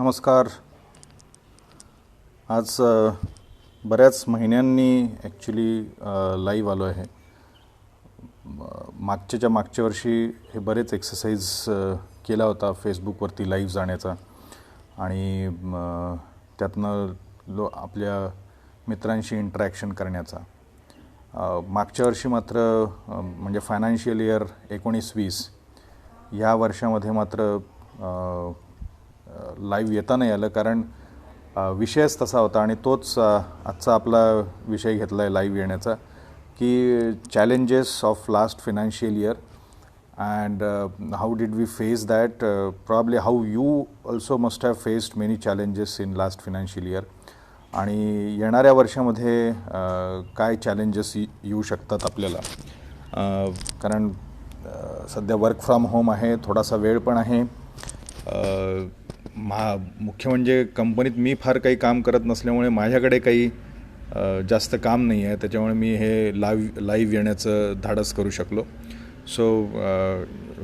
नमस्कार. आज बऱ्याच महिन्यांनी ॲक्च्युली लाईव्ह आलो आहे. मागच्या वर्षी हे बरेच एक्सरसाइज केला होता फेसबुकवरती लाईव्ह जाण्याचा आणि त्यातनं आपल्या मित्रांशी इंटरॅक्शन करण्याचा. मागच्या वर्षी मात्र म्हणजे फायनान्शियल इयर 19-20 ह्या वर्षामध्ये मात्र लाईव्ह येता नाही आलं, कारण विषयच तसा होता आणि तोच आजचा आपला विषय घेतला आहे लाईव्ह येण्याचा, की challenges of last financial year and how did we face that. Probably how you also must have faced many challenges in last financial year आणि येणाऱ्या वर्षामध्ये काय चॅलेंजेस येऊ शकतात आपल्याला. कारण सध्या वर्क फ्रॉम होम आहे, थोडासा वेळ पण आहे. मुख्य म्हणजे कंपनीत मी फार काही काम करत नसल्यामुळे माझ्याकडे काही जास्त काम नाही आहे, त्याच्यामुळे मी हे लाईव्ह येण्याचं धाडस करू शकलो. So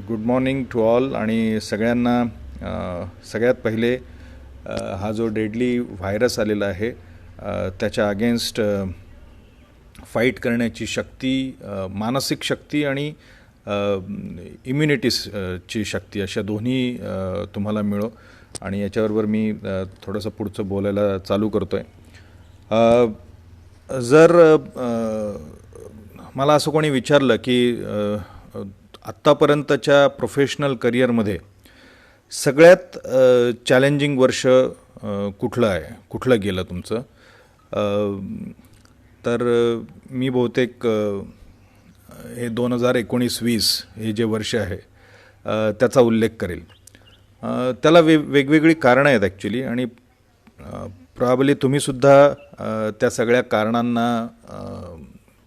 good morning to all. आणि सगळ्यांना सगळ्यात पहिले हा जो डेडली व्हायरस आलेला आहे त्याच्या अगेन्स्ट फाईट करण्याची शक्ती, मानसिक शक्ती आणि इम्युनिटीची शक्ती अशा दोन्ही तुम्हाला मिळो. आणि याच्याबरोबर मी थोडंसं पुढचं बोलायला चालू करतो आहे. जर मला असं कोणी विचारलं की आत्तापर्यंतच्या प्रोफेशनल करिअरमध्ये सगळ्यात चॅलेंजिंग वर्ष कुठलं गेलं तुमचं, तर मी बहुतेक हे 2019-20 हे जे वर्ष आहे त्याचा उल्लेख करेल. त्याला वेगवेगळी कारणं आहेत ॲक्च्युली, आणि प्रॉब्ली तुम्हीसुद्धा त्या सगळ्या कारणांना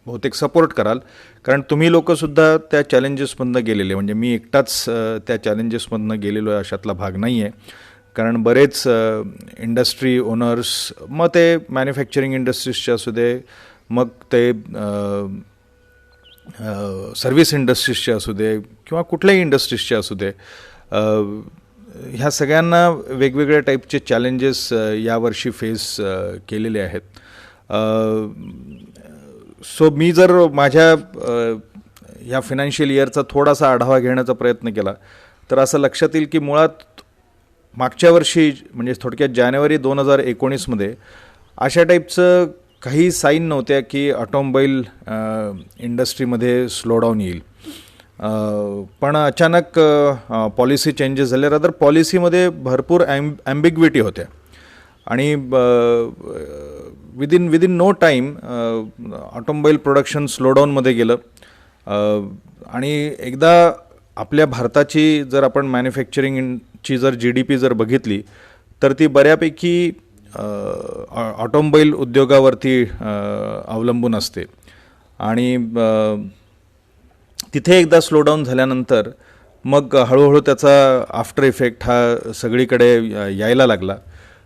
बहुतेक सपोर्ट कराल, कारण तुम्ही लोकंसुद्धा त्या चॅलेंजेसमधनं गेलेले. म्हणजे मी एकटाच त्या चॅलेंजेसमधनं गेलेलो आहे अशातला भाग नाही आहे. कारण बरेच इंडस्ट्री ओनर्स, मग ते मॅन्युफॅक्चरिंग इंडस्ट्रीजचे असू दे, मग ते सर्व्हिस इंडस्ट्रीजचे असू दे किंवा कुठल्याही इंडस्ट्रीजचे असू दे, ह्या सगळ्यांना वेगवेगळ्या टाईपचे चॅलेंजेस यावर्षी फेस केलेले आहेत. सो मी जर माझ्या ह्या फायनान्शियल इयरचा थोडासा आढावा घेण्याचा प्रयत्न केला तर असं लक्षात येईल की मुळात मागच्या वर्षी म्हणजे थोडक्यात जानेवारी 2019मध्ये अशा टाईपचं काही साईन नव्हत्या की ऑटोमोबाईल इंडस्ट्रीमध्ये स्लोडाऊन येईल. पण अचानक पॉलिसी चेंजेस झाले. रादर पॉलिसीमध्ये भरपूर ॲम्बिग्विटी होत्या आणि within no time automobile production स्लोडाऊनमध्ये गेलं. आणि एकदा आपल्या भारताची जर आपण मॅन्युफॅक्चरिंगची जर GDP जर बघितली तर ती बऱ्यापैकी ऑटोमोबाईल उद्योगावरती अवलंबून असते. आणि तिथे एकदा स्लोडाऊन झाल्यानंतर मग हळूहळू त्याचा आफ्टर इफेक्ट हा सगळीकडे यायला लागला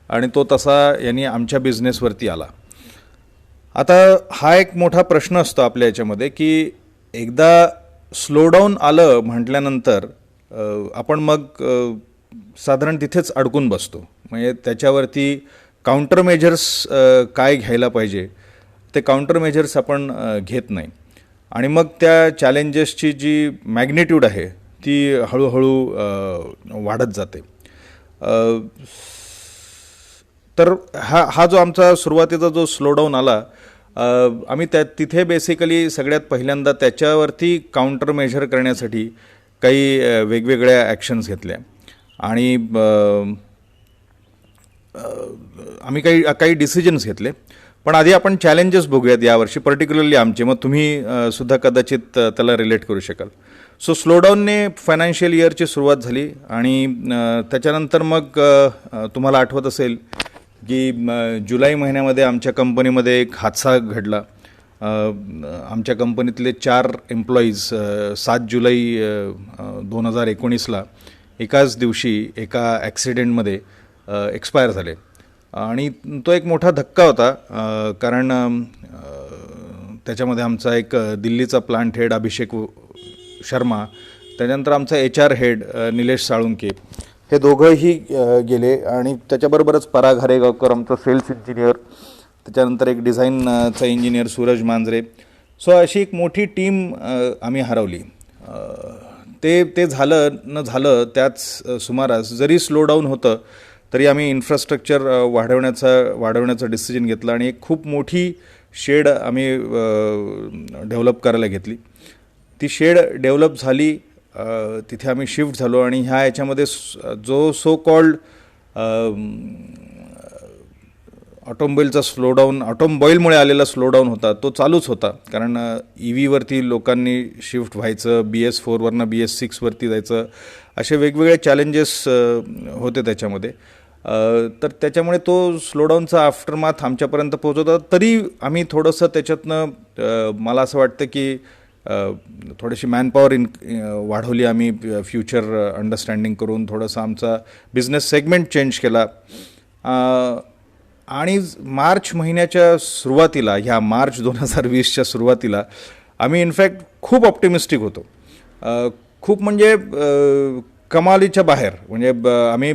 आणि तो तसा यांनी आमच्या बिझनेसवरती आला. आता हा एक मोठा प्रश्न असतो आपल्या याच्यामध्ये की एकदा स्लोडाऊन आलं म्हटल्यानंतर आपण मग साधारण तिथेच अडकून बसतो. म्हणजे त्याच्यावरती काउंटर मेजर्स काय घ्यायला पाहिजे ते काउंटर मेजर्स आपण घेत नाही आणि मग त्या चॅलेंजेसची जी मॅग्निट्यूड आहे ती हळूहळू वाढत जाते. तर हा जो आमचा सुरुवातीचा जो स्लोडाऊन आला, आम्ही तिथे बेसिकली सगळ्यात पहिल्यांदा त्याच्यावरती काउंटर मेजर करण्यासाठी काही वेगवेगळ्या ॲक्शन्स घेतल्या आणि आम्ही काही डिसिजन्स घेतले. पण आधी आपण चॅलेंजेस बघूयात यावर्षी, पर्टिक्युलरली आमचे, मग तुम्ही सुद्धा कदाचित त्याला रिलेट करू शकाल. सो स्लोडाऊनने फायनान्शियल इयरची सुरुवात झाली आणि त्याच्यानंतर मग तुम्हाला आठवत असेल की जुलै महिन्यामध्ये आमच्या कंपनीमध्ये एक हादसा घडला. आमच्या कंपनीतले 4 एम्प्लॉईज 7 जुलै 2019ला एकाच दिवशी एका ॲक्सिडेंटमध्ये एक्सपायर झाले. आणि तो एक मोठा धक्का होता, कारण त्याच्यामध्ये आमचा एक दिल्लीचा प्लांट हेड अभिषेक शर्मा, त्याच्यानंतर आमचा HR हेड निलेश साळुंके, हे दोघंही गेले आणि त्याच्याबरोबरच पराग हरेगावकर आमचा सेल्स इंजिनियर, त्याच्यानंतर एक डिझाईनचा इंजिनियर सूरज मांजरे. सो अशी एक मोठी टीम आम्ही हरवली. ते झालं न झालं त्याच सुमारास जरी स्लो डाऊन होतं तरी आम्ही इन्फ्रास्ट्रक्चर वाढवण्याचं डिसिजन घेतलं आणि एक खूप मोठी शेड आम्ही डेव्हलप करायला घेतली. ती शेड डेव्हलप झाली, तिथे आम्ही शिफ्ट झालो आणि याच्यामध्ये जो सो कॉल्ड ऑटोमोबाईलचा स्लोडाऊन, ऑटोमोबाईलमुळे आलेला स्लोडाऊन होता तो चालूच होता. कारण EVवरती लोकांनी शिफ्ट व्हायचं, BS4वरनं BS6वरती जायचं, असे वेगवेगळे चॅलेंजेस होते त्याच्यामध्ये. तर त्याच्यामुळे तो स्लोडाऊनचा आफ्टरमाथ आमच्यापर्यंत पोहोचवता. तरी आम्ही थोडंसं त्याच्यातनं मला असं वाटतं की थोडीशी मॅनपॉवर वाढवली आम्ही, फ्युचर अंडरस्टँडिंग करून थोडंसं आमचा बिझनेस सेगमेंट चेंज केला. आणि मार्च महिन्याच्या सुरुवातीला, ह्या मार्च 2020च्या सुरुवातीला आम्ही इनफॅक्ट खूप ऑप्टिमिस्टिक होतो. खूप म्हणजे कमालीच्या बाहेर. म्हणजे आम्ही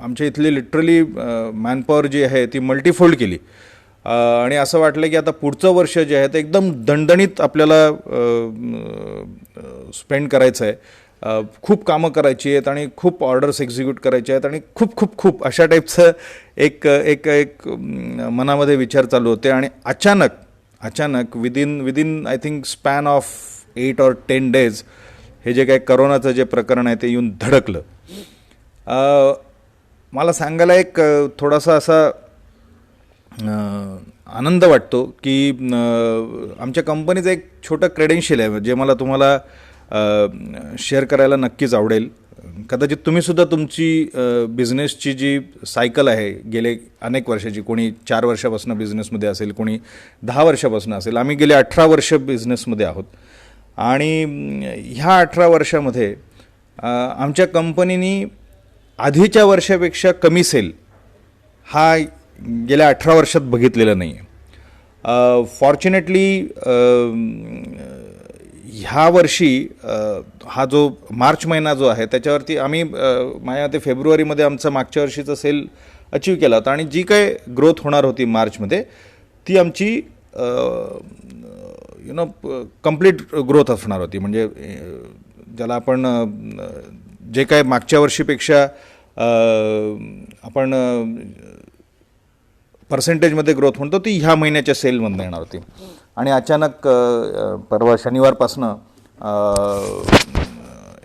आमच्या इथली लिटरली मॅनपॉवर जी आहे ती मल्टीफोल्ड केली आणि असं वाटलं की आता पुढचं वर्ष जे आहे ते एकदम दणदणीत आपल्याला स्पेंड करायचं आहे. खूप कामं करायची आहेत आणि खूप ऑर्डर्स एक्झिक्यूट करायचे आहेत आणि खूप खूप खूप अशा टाईपचं एक एक एक मनामध्ये विचार चालू होते. आणि अचानक within I think span of 8 or 10 days हे जे काही करोनाचं जे प्रकरण आहे ते येऊन धडकलं. मला सांगायला एक थोडासा असा आनंद वाटतो की आमच्या कंपनीचं एक छोटं क्रेडेन्शियल आहे जे मला तुम्हाला शेअर करायला नक्कीच आवडेल. कदाचित तुम्हीसुद्धा तुमची बिझनेसची जी सायकल आहे गेले अनेक वर्षाची, कोणी 4 वर्षापासून बिझनेसमध्ये असेल, कोणी 10 वर्षापासून असेल. आम्ही गेले 18 वर्ष बिझनेसमध्ये आहोत आणि ह्या 18 वर्षामध्ये आमच्या कंपनीनी आधीच्या वर्षापेक्षा कमी सेल हा गेल्या 18 वर्षात बघितलेला नाही आहे. फॉर्च्युनेटली ह्या वर्षी हा जो मार्च महिना जो आहे त्याच्यावरती आम्ही माझ्या ते फेब्रुवारीमध्ये आमचा मागच्या वर्षीचा सेल अचीव केला होता आणि जी काय ग्रोथ होणार होती मार्चमध्ये ती आमची कंप्लीट ग्रोथ असणार होती. म्हणजे ज्याला आपण जे काय मागच्या वर्षीपेक्षा आपण पर्सेंटेजमध्ये ग्रोथ म्हणतो ती ह्या महिन्याच्या सेलमधून येणार होती. आणि अचानक परवा शनिवारपासनं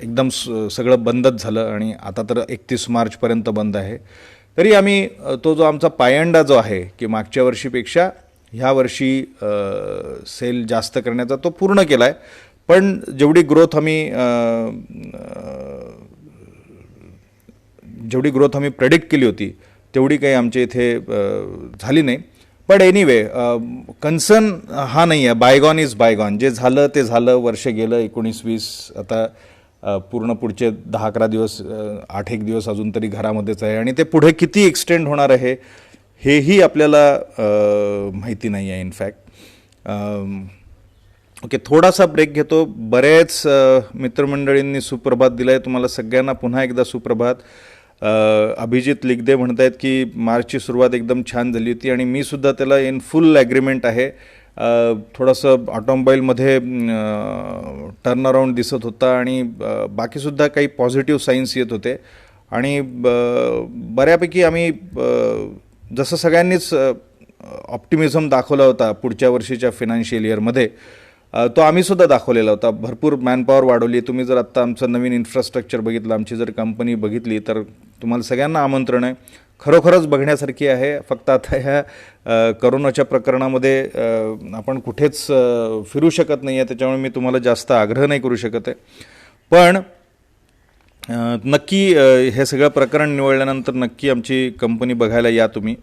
एकदम सगळं बंदच झालं आणि आता तर 31 मार्चपर्यंत बंद आहे. तरी आम्ही तो जो आमचा पायंडा जो आहे की मागच्या वर्षीपेक्षा ह्या वर्षी सेल जास्त करण्याचा तो पूर्ण केला आहे. पण जेवढी ग्रोथ आम्ही प्रेडिक्ट केली होती तेवढी काही आमच्या इथे झाली नाही. पण एनिवे कन्सर्न हा नाही आहे. Bygone is bygone. जे झालं ते झालं. वर्ष गेलं 19-20. आता पूर्ण पुढचे 10-11 दिवस, 8-1 दिवस अजून तरी घरामध्येच आहे आणि ते पुढे किती एक्सटेंड होणार आहे हेही आपल्याला माहिती नाही आहे इनफॅक्ट. ओके, थोडासा ब्रेक घेतो. बरेच मित्रमंडळींनी सुप्रभात दिलं आहे. तुम्हाला सगळ्यांना पुन्हा एकदा सुप्रभात. अभिजित लिगदे म्हणत आहेत की मार्चची सुरुवात एकदम छान झाली होती आणि मी सुद्धा त्याला इन फुल ॲग्रीमेंट आहे. थोडंसं ऑटोमोबाईलमध्ये टर्न अराऊंड दिसत होता आणि बाकीसुद्धा काही पॉझिटिव्ह साईन्स येत होते आणि बऱ्यापैकी आम्ही जसं सगळ्यांनीच ऑप्टिमिझम दाखवला होता पुढच्या वर्षीच्या फायनान्शियल इयरमध्ये तो आम्हीसुद्धा दाखवलेला होता. भरपूर मॅनपॉवर वाढवली. तुम्ही जर आत्ता आमचं नवीन इन्फ्रास्ट्रक्चर बघितलं, आमची जर कंपनी बघितली तर तुम्हाला सगळ्यांना आमंत्रण आहे. खरोखरच बघण्यासारखी आहे. फक्त आता ह्या करोनाच्या प्रकरणामध्ये आपण कुठेच फिरू शकत नाही आहे, त्याच्यामुळे मी तुम्हाला जास्त आग्रह नाही करू शकत आहे. पण नक्की हे सगळं प्रकरण निवडल्यानंतर नक्की आमची कंपनी बघायला या तुम्ही.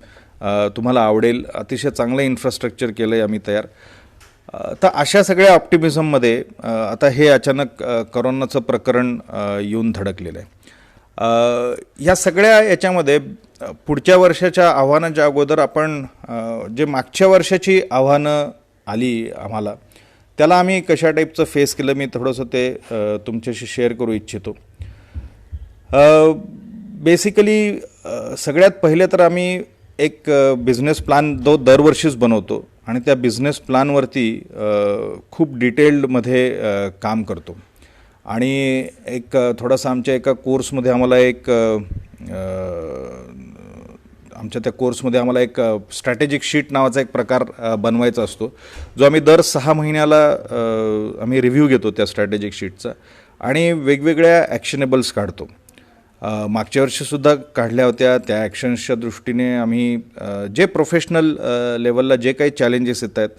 तुम्हाला आवडेल. अतिशय चांगलं इन्फ्रास्ट्रक्चर केलं आहे आम्ही तयार. तर अशा सगळ्या ऑप्टिमिझममध्ये आता हे अचानक करोनाचं प्रकरण येऊन धडकलेलं आहे. या सगळ्या याच्यामध्ये पुढच्या वर्षाच्या आव्हानाच्या अगोदर आपण जे मागच्या वर्षाची आव्हानं आली आम्हाला त्याला आम्ही कशा टाईपचं फेस केलं मी थोडंसं ते तुमच्याशी शेअर करू इच्छितो. बेसिकली सगळ्यात पहिले तर आम्ही एक बिझनेस प्लॅन दरवर्षीच बनवतो आणि त्या बिझनेस प्लॅनवरती खूप डिटेल्डमध्ये काम करतो. आणि एक थोडासा आमच्या एका कोर्समध्ये आम्हाला आमच्या त्या कोर्समध्ये आम्हाला एक स्ट्रॅटेजिक शीट नावाचा एक प्रकार बनवायचा असतो, जो आम्ही दर 6 महिन्याला आम्ही रिव्ह्यू घेतो त्या स्ट्रॅटेजिक शीटचा आणि वेगवेगळ्या ॲक्शनेबल्स काढतो. मागच्या वर्षीसुद्धा काढल्या होत्या. त्या ॲक्शन्सच्या दृष्टीने आम्ही जे प्रोफेशनल लेवलला जे काही चॅलेंजेस येत आहेत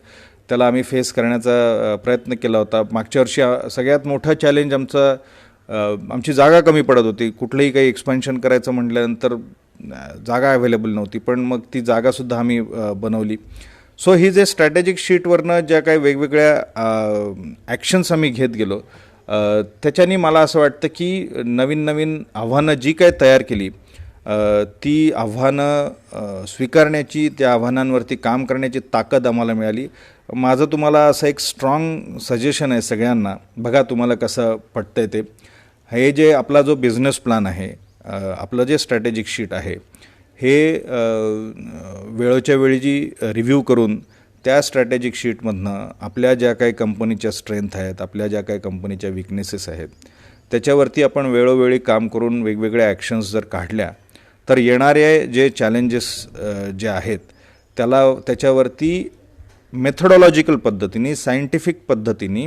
त्याला आम्ही फेस करण्याचा प्रयत्न केला होता. मागच्या वर्षी सगळ्यात मोठं चॅलेंज आमची जागा कमी पडत होती. कुठलंही काही एक्सपान्शन करायचं म्हटल्यानंतर जागा अवेलेबल नव्हती, पण मग ती जागासुद्धा आम्ही बनवली. सो ही जे स्ट्रॅटेजिक शीटवरनं ज्या काही वेगवेगळ्या ॲक्शन्स आम्ही घेत गेलो, त्याच्यानी मला असं वाटतं की नवीन आव्हानं जी काय तयार केली, ती आव्हानं स्वीकारण्याची, त्या आव्हानांवरती काम करण्याची ताकद आम्हाला मिळाली. माझं तुम्हाला असं एक स्ट्रॉंग सजेशन आहे सगळ्यांना, बघा तुम्हाला कसं पटतंय ते. हे जे आपला जो बिझनेस प्लॅन आहे, आपलं जे स्ट्रॅटेजिक शीट आहे, हे वेळोच्या वेळी जी रिव्ह्यू करून त्या स्ट्रॅटेजिक शीटमधनं आपल्या ज्या काही कंपनीच्या स्ट्रेंथ आहेत, आपल्या ज्या काही कंपनीच्या विकनेसेस आहेत, त्याच्यावरती आपण वेळोवेळी काम करून वेगवेगळ्या ॲक्शन्स जर काढल्या तर येणारे जे चॅलेंजेस जे आहेत त्याच्यावरती मेथडॉलॉजिकल पद्धतीने, सायंटिफिक पद्धतीने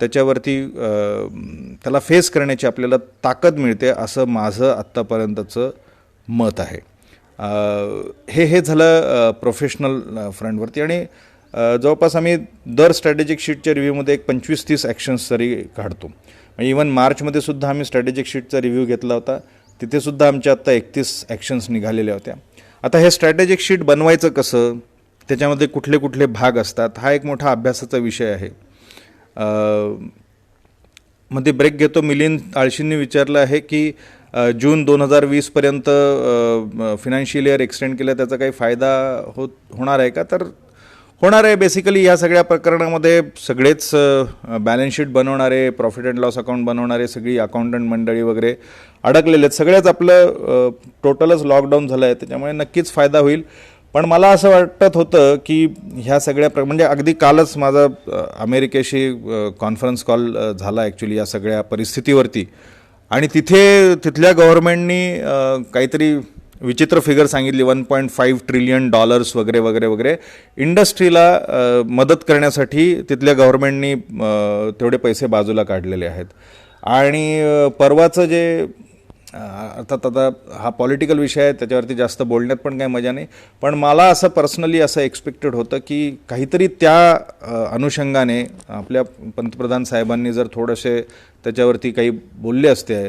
त्याला फेस करण्याची आपल्याला ताकद मिळते, असं माझं आत्तापर्यंतचं मत आहे. हे झालं प्रोफेशनल फ्रंटवरती. आणि जवळपास आम्ही दर स्ट्रॅटेजिक शीटच्या रिव्ह्यूमध्ये एक 25-30 ॲक्शन्स तरी काढतो. इवन मार्चमध्ये सुद्धा आम्ही स्ट्रॅटेजिक शीटचा रिव्ह्यू घेतला होता, तिथेसुद्धा आमच्या आत्ता 31 ॲक्शन्स निघालेल्या होत्या. आता हे स्ट्रॅटेजिक शीट बनवायचं कसं, त्याच्यामध्ये कुठले कुठले भाग असतात, हा एक मोठा अभ्यासाचा विषय आहे. मध्ये ब्रेक घेतो, मिलिंद आळशींनी विचारलं आहे की जून 2020पर्यंत फिनान्शियल इयर एक्सटेंड केलं, त्याचा काही फायदा होणार आहे का? तर होणार आहे. बेसिकली या सगळ्या प्रकरणामध्ये सगळेच बॅलन्स शीट बनवणारे, प्रॉफिट अँड लॉस अकाउंट बनवणारे सगळी अकाउंटंट मंडळी वगैरे अडकलेले आहेत. सगळ्याच आपलं टोटलच लॉकडाऊन झालं आहे, त्याच्यामुळे नक्कीच फायदा होईल. पण मला असं वाटत होतं की ह्या सगळ्या म्हणजे अगदी कालच माझा अमेरिकेशी कॉन्फरन्स कॉल झाला ॲक्च्युली या सगळ्या परिस्थितीवरती, आणि तिथल्या गव्हर्नमेंटनी काहीतरी विचित्र फिगर सांगितली, $1.5 ट्रिलियन वगैरे वगैरे वगैरे इंडस्ट्रीला मदत करण्यासाठी तिथल्या गव्हर्नमेंटनी तेवढे पैसे बाजूला काढलेले आहेत. आणि परवाचं जे अर्थात आता हा पॉलिटिकल विषय आहे, त्याच्यावरती जास्त बोलण्यात पण काही मजा नाही, पण मला असं पर्सनली असं एक्सपेक्टेड होतं की काहीतरी त्या अनुषंगाने आपल्या पंतप्रधान साहेबांनी जर थोडेसे त्याच्यावरती काही बोलले असते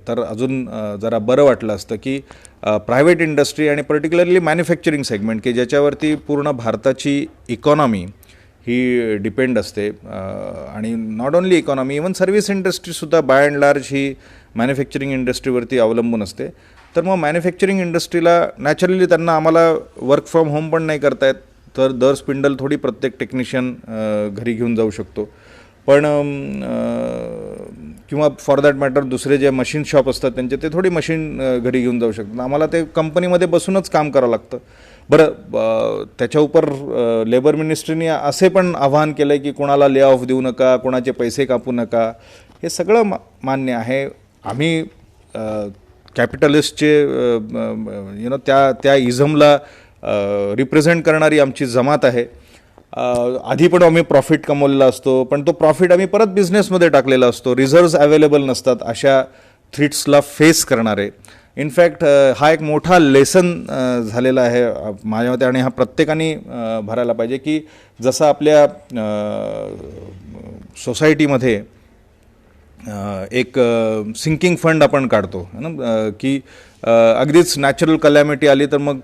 तर अजून जरा बरं वाटलं असतं की प्रायव्हेट इंडस्ट्री आणि पर्टिक्युलरली मॅन्युफॅक्चरिंग सेगमेंट, की ज्याच्यावरती पूर्ण भारताची इकॉनॉमी ही डिपेंड असते, आणि not only economy, even service इंडस्ट्रीसुद्धा बाय अँड लार्ज ही मॅन्युफॅक्चरिंग इंडस्ट्रीवरती अवलंबून असते. तर मग मॅन्युफॅक्चरिंग इंडस्ट्रीला नॅचरली त्यांना आम्हाला वर्क फ्रॉम होम पण नाही करता येत, तर दर स्पिंडल थोडी प्रत्येक टेक्निशियन घरी घेऊन जाऊ शकतो. पण किंवा फॉर दॅट मॅटर दुसरे जे मशीन शॉप असतात त्यांचे ते थोडी मशीन घरी घेऊन जाऊ शकतात. आम्हाला ते कंपनीमध्ये बसूनच काम करावं लागतं. बरं, त्याच्या उपर लेबर मिनिस्ट्रीने असे पण आवाहन केलं आहे की कोणाला ले ऑफ देऊ नका, कोणाचे पैसे कापू नका. हे सगळं मान्य आहे. आम्ही कॅपिटलिस्टचे त्या इझमला रिप्रेझेंट करणारी आमची जमात आहे. आधी पण आम्ही प्रॉफिट कमवलेला असतो, पण तो प्रॉफिट आम्ही परत बिझनेसमध्ये टाकलेला असतो. रिझर्व्स अवेलेबल नसतात अशा थ्रीट्सला फेस करणारे. इनफॅक्ट हा एक मोठा लेसन झालेला आहे माझ्या मते, आणि हा प्रत्येकाने भरायला पाहिजे की जसं आपल्या सोसायटीमध्ये एक सिंकिंग फंड आपण काढतो ना, की अगदीच नॅचरल कलॅमिटी आली तर मग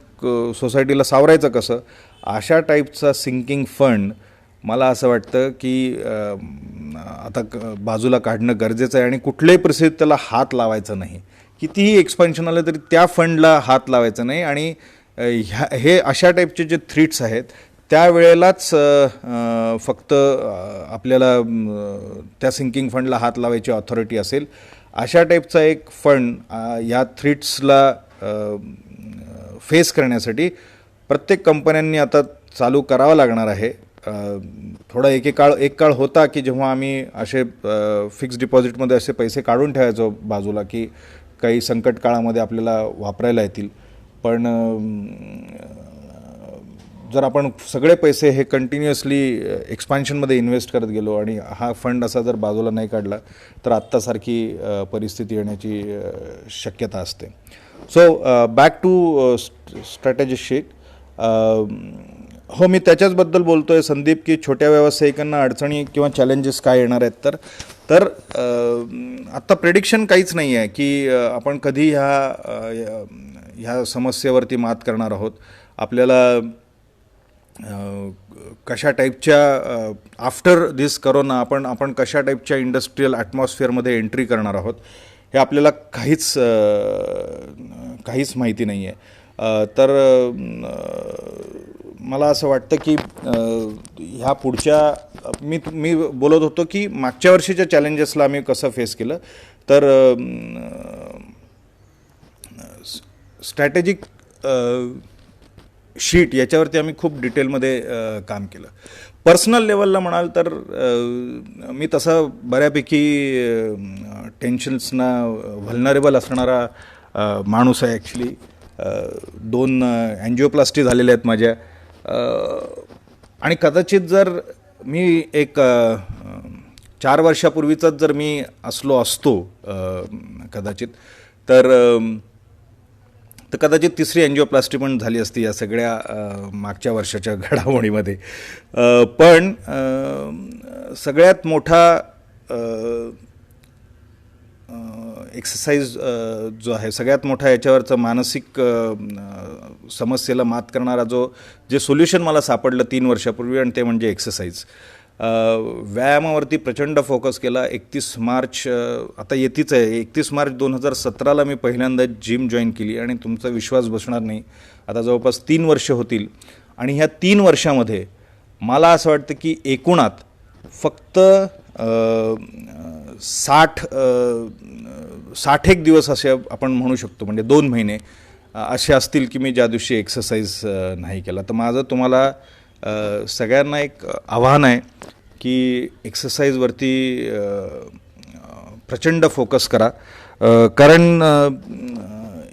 सोसायटीला सावरायचं कसं, अशा टाईपचा सिंकिंग फंड मला असं वाटतं की आता बाजूला काढणं गरजेचं आहे. आणि कुठल्याही परिस्थितीत त्याला हात लावायचं नाही. कितीही एक्सपान्शन आलं तरी त्या फंडला हात लावायचं नाही. आणि हे अशा टाईपचे जे थ्रीट्स आहेत त्यावेळेलाच फक्त आपल्याला त्या सिंकिंग फंडला हात लावायची ऑथॉरिटी असेल. अशा टाईपचा एक फंड या थ्रीट्सला फेस करण्यासाठी प्रत्येक कंपन्यांनी आता चालू करावा लागणार आहे. थोडा एक काळ होता की जेव्हा आम्ही असे फिक्स डिपॉझिटमध्ये असे पैसे काढून ठेवायचो बाजूला की काही संकट काळामध्ये आपल्याला वापरायला येतील. पण जर आपण सगळे पैसे हे कंटिन्युअसली एक्सपान्शनमध्ये इन्व्हेस्ट करत गेलो आणि हा फंड असा जर बाजूला नाही काढला तर आत्तासारखी परिस्थिती येण्याची शक्यता असते. So back to strategy sheet. हो, मी त्याच्याचबद्दल बोलतो आहे संदीप, की छोट्या व्यावसायिकांना अडचणी किंवा चॅलेंजेस काय येणार आहेत. तर आत्ता प्रेडिक्शन काहीच नाही आहे की आपण कधी ह्या समस्येवरती मात करणार आहोत. आपल्याला कशा टाईपच्या आफ्टर दिस करोना आपण कशा टाईपच्या इंडस्ट्रियल ॲटमॉस्फिअरमध्ये एंट्री करणार आहोत हे आपल्याला काहीच माहिती नाही आहे. तर मला असं वाटतं की ह्या पुढच्या मी बोलत होतो की मागच्या वर्षीच्या चॅलेंजेसला आम्ही कसं फेस केलं. तर स्ट्रॅटेजिक शीट याच्यावरती आम्ही खूप डिटेलमध्ये काम केलं. पर्सनल लेवलला म्हणाल तर मी तसं बऱ्यापैकी टेन्शन्सना व्हल्नरेबल असणारा माणूस आहे. ॲक्च्युली 2 अँजिओप्लास्टी झालेल्या आहेत माझ्या. आणि कदाचित जर मी एक 4 वर्षापूर्वीचाच जर मी असतो कदाचित तर कदाचित 3री अँजिओप्लास्टी पण झाली असती या सगळ्या मागच्या वर्षाच्या घडामोडीमध्ये. पण सगळ्यात मोठा एक्सरसाइज जो आहे, सगळ्यात मोठा याच्यावरचं मानसिक समस्येला मात करणारा जे सोल्युशन मला सापडलं 3 वर्षापूर्वी, आणि ते म्हणजे एक्सरसाइज. व्यायामावरती प्रचंड फोकस केला. 31 मार्च आता येतीच आहे, 31 मार्च 2017ला मी पहिल्यांदा जिम जॉईन केली. आणि तुमचा विश्वास बसणार नाही, आता जवळपास 3 वर्ष होतील. आणि ह्या 3 वर्षामध्ये मला असं वाटतं की एकूणात फक्त 60 दिवस असे आपण म्हणू शकतो, म्हणजे 2 महिने असे असतील की मी ज्या दिवशी एक्सरसाइज नाही केला. तर माझं तुम्हाला सगळ्यांना एक आव्हान आहे की एक्सरसाइजवरती प्रचंड फोकस करा. कारण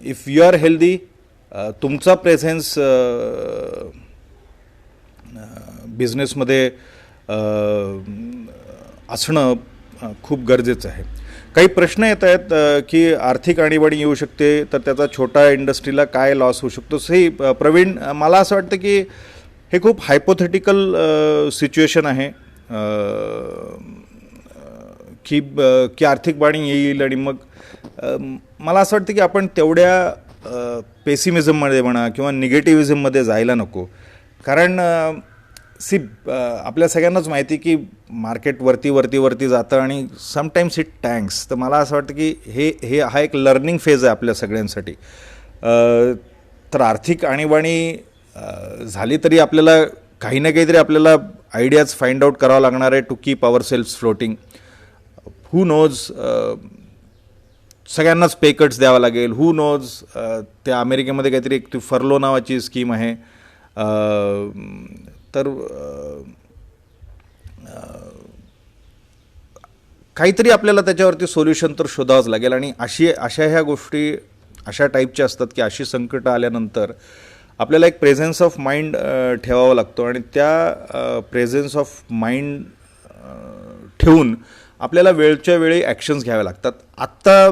इफ यू आर हेल्दी, तुमचा प्रेझेन्स बिझनेसमध्ये असणं खूप गरजेचं आहे. काही प्रश्न येत आहेत की आर्थिक आणीबाणी येऊ शकते, तर त्याचा छोटा इंडस्ट्रीला काय लॉस होऊ शकतो. प्रवीण, मला असं वाटतं की हे खूप हायपोथेटिकल सिच्युएशन आहे की आर्थिक बाणी येईल आणि मग मला असं वाटतं की आपण तेवढ्या पेसिमिझममध्ये म्हणा किंवा निगेटिव्हिझममध्ये जायला नको. कारण आपल्या सगळ्यांनाच माहिती की मार्केट वरती जातं आणि समटाईम्स इट टँक्स. तर मला असं वाटतं की हा एक लर्निंग फेज आहे आपल्या सगळ्यांसाठी. तर आर्थिक आणीबाणी झाली तरी आपल्याला काही ना काहीतरी आपल्याला आयडियाज फाइंड आउट करावं लागणार आहे to keep our sales floating. Who knows, सगळ्यांनाच पे कट्स द्यावा लागेल. हू नोज, त्या अमेरिकेमध्ये काहीतरी एक फर्लो नावाची स्कीम आहे. तर काहीतरी आपल्याला त्याच्यावरती सोल्युशन तर शोधावंच लागेल. आणि अशा ह्या गोष्टी अशा टाईपच्या असतात की अशी संकटं आल्यानंतर आपल्याला एक प्रेझेन्स ऑफ माइंड ठेवावा लागतो. आणि त्या प्रेझेन्स ऑफ माइंड ठेवून आपल्याला वेळच्या वेळी ॲक्शन्स घ्याव्या लागतात. आत्ता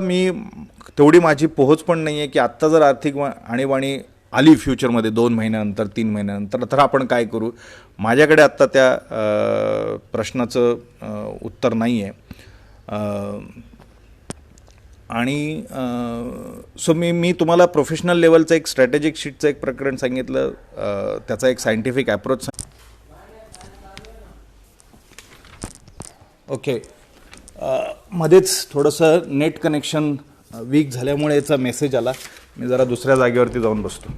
तेवढी माझी पोहोच पण नाही आहे की आत्ता जर आर्थिक आणीबाणी आली फ्युचरमध्ये 2 महिन्यानंतर 3 महिन्यानंतर तर आपण काय करू. माझ्याकडे आत्ता त्या प्रश्नाचं उत्तर नाही आहे. आणि सो मी तुम्हाला प्रोफेशनल लेवलचं एक स्ट्रॅटेजिक शीटचं एक प्रकरण सांगितलं, त्याचा एक सायंटिफिक ॲप्रोच. ओके, मध्येच थोडंसं नेट कनेक्शन वीक झाल्यामुळे याचा मेसेज आला. मी जरा दुसऱ्या जागेवरती जाऊन बसतो.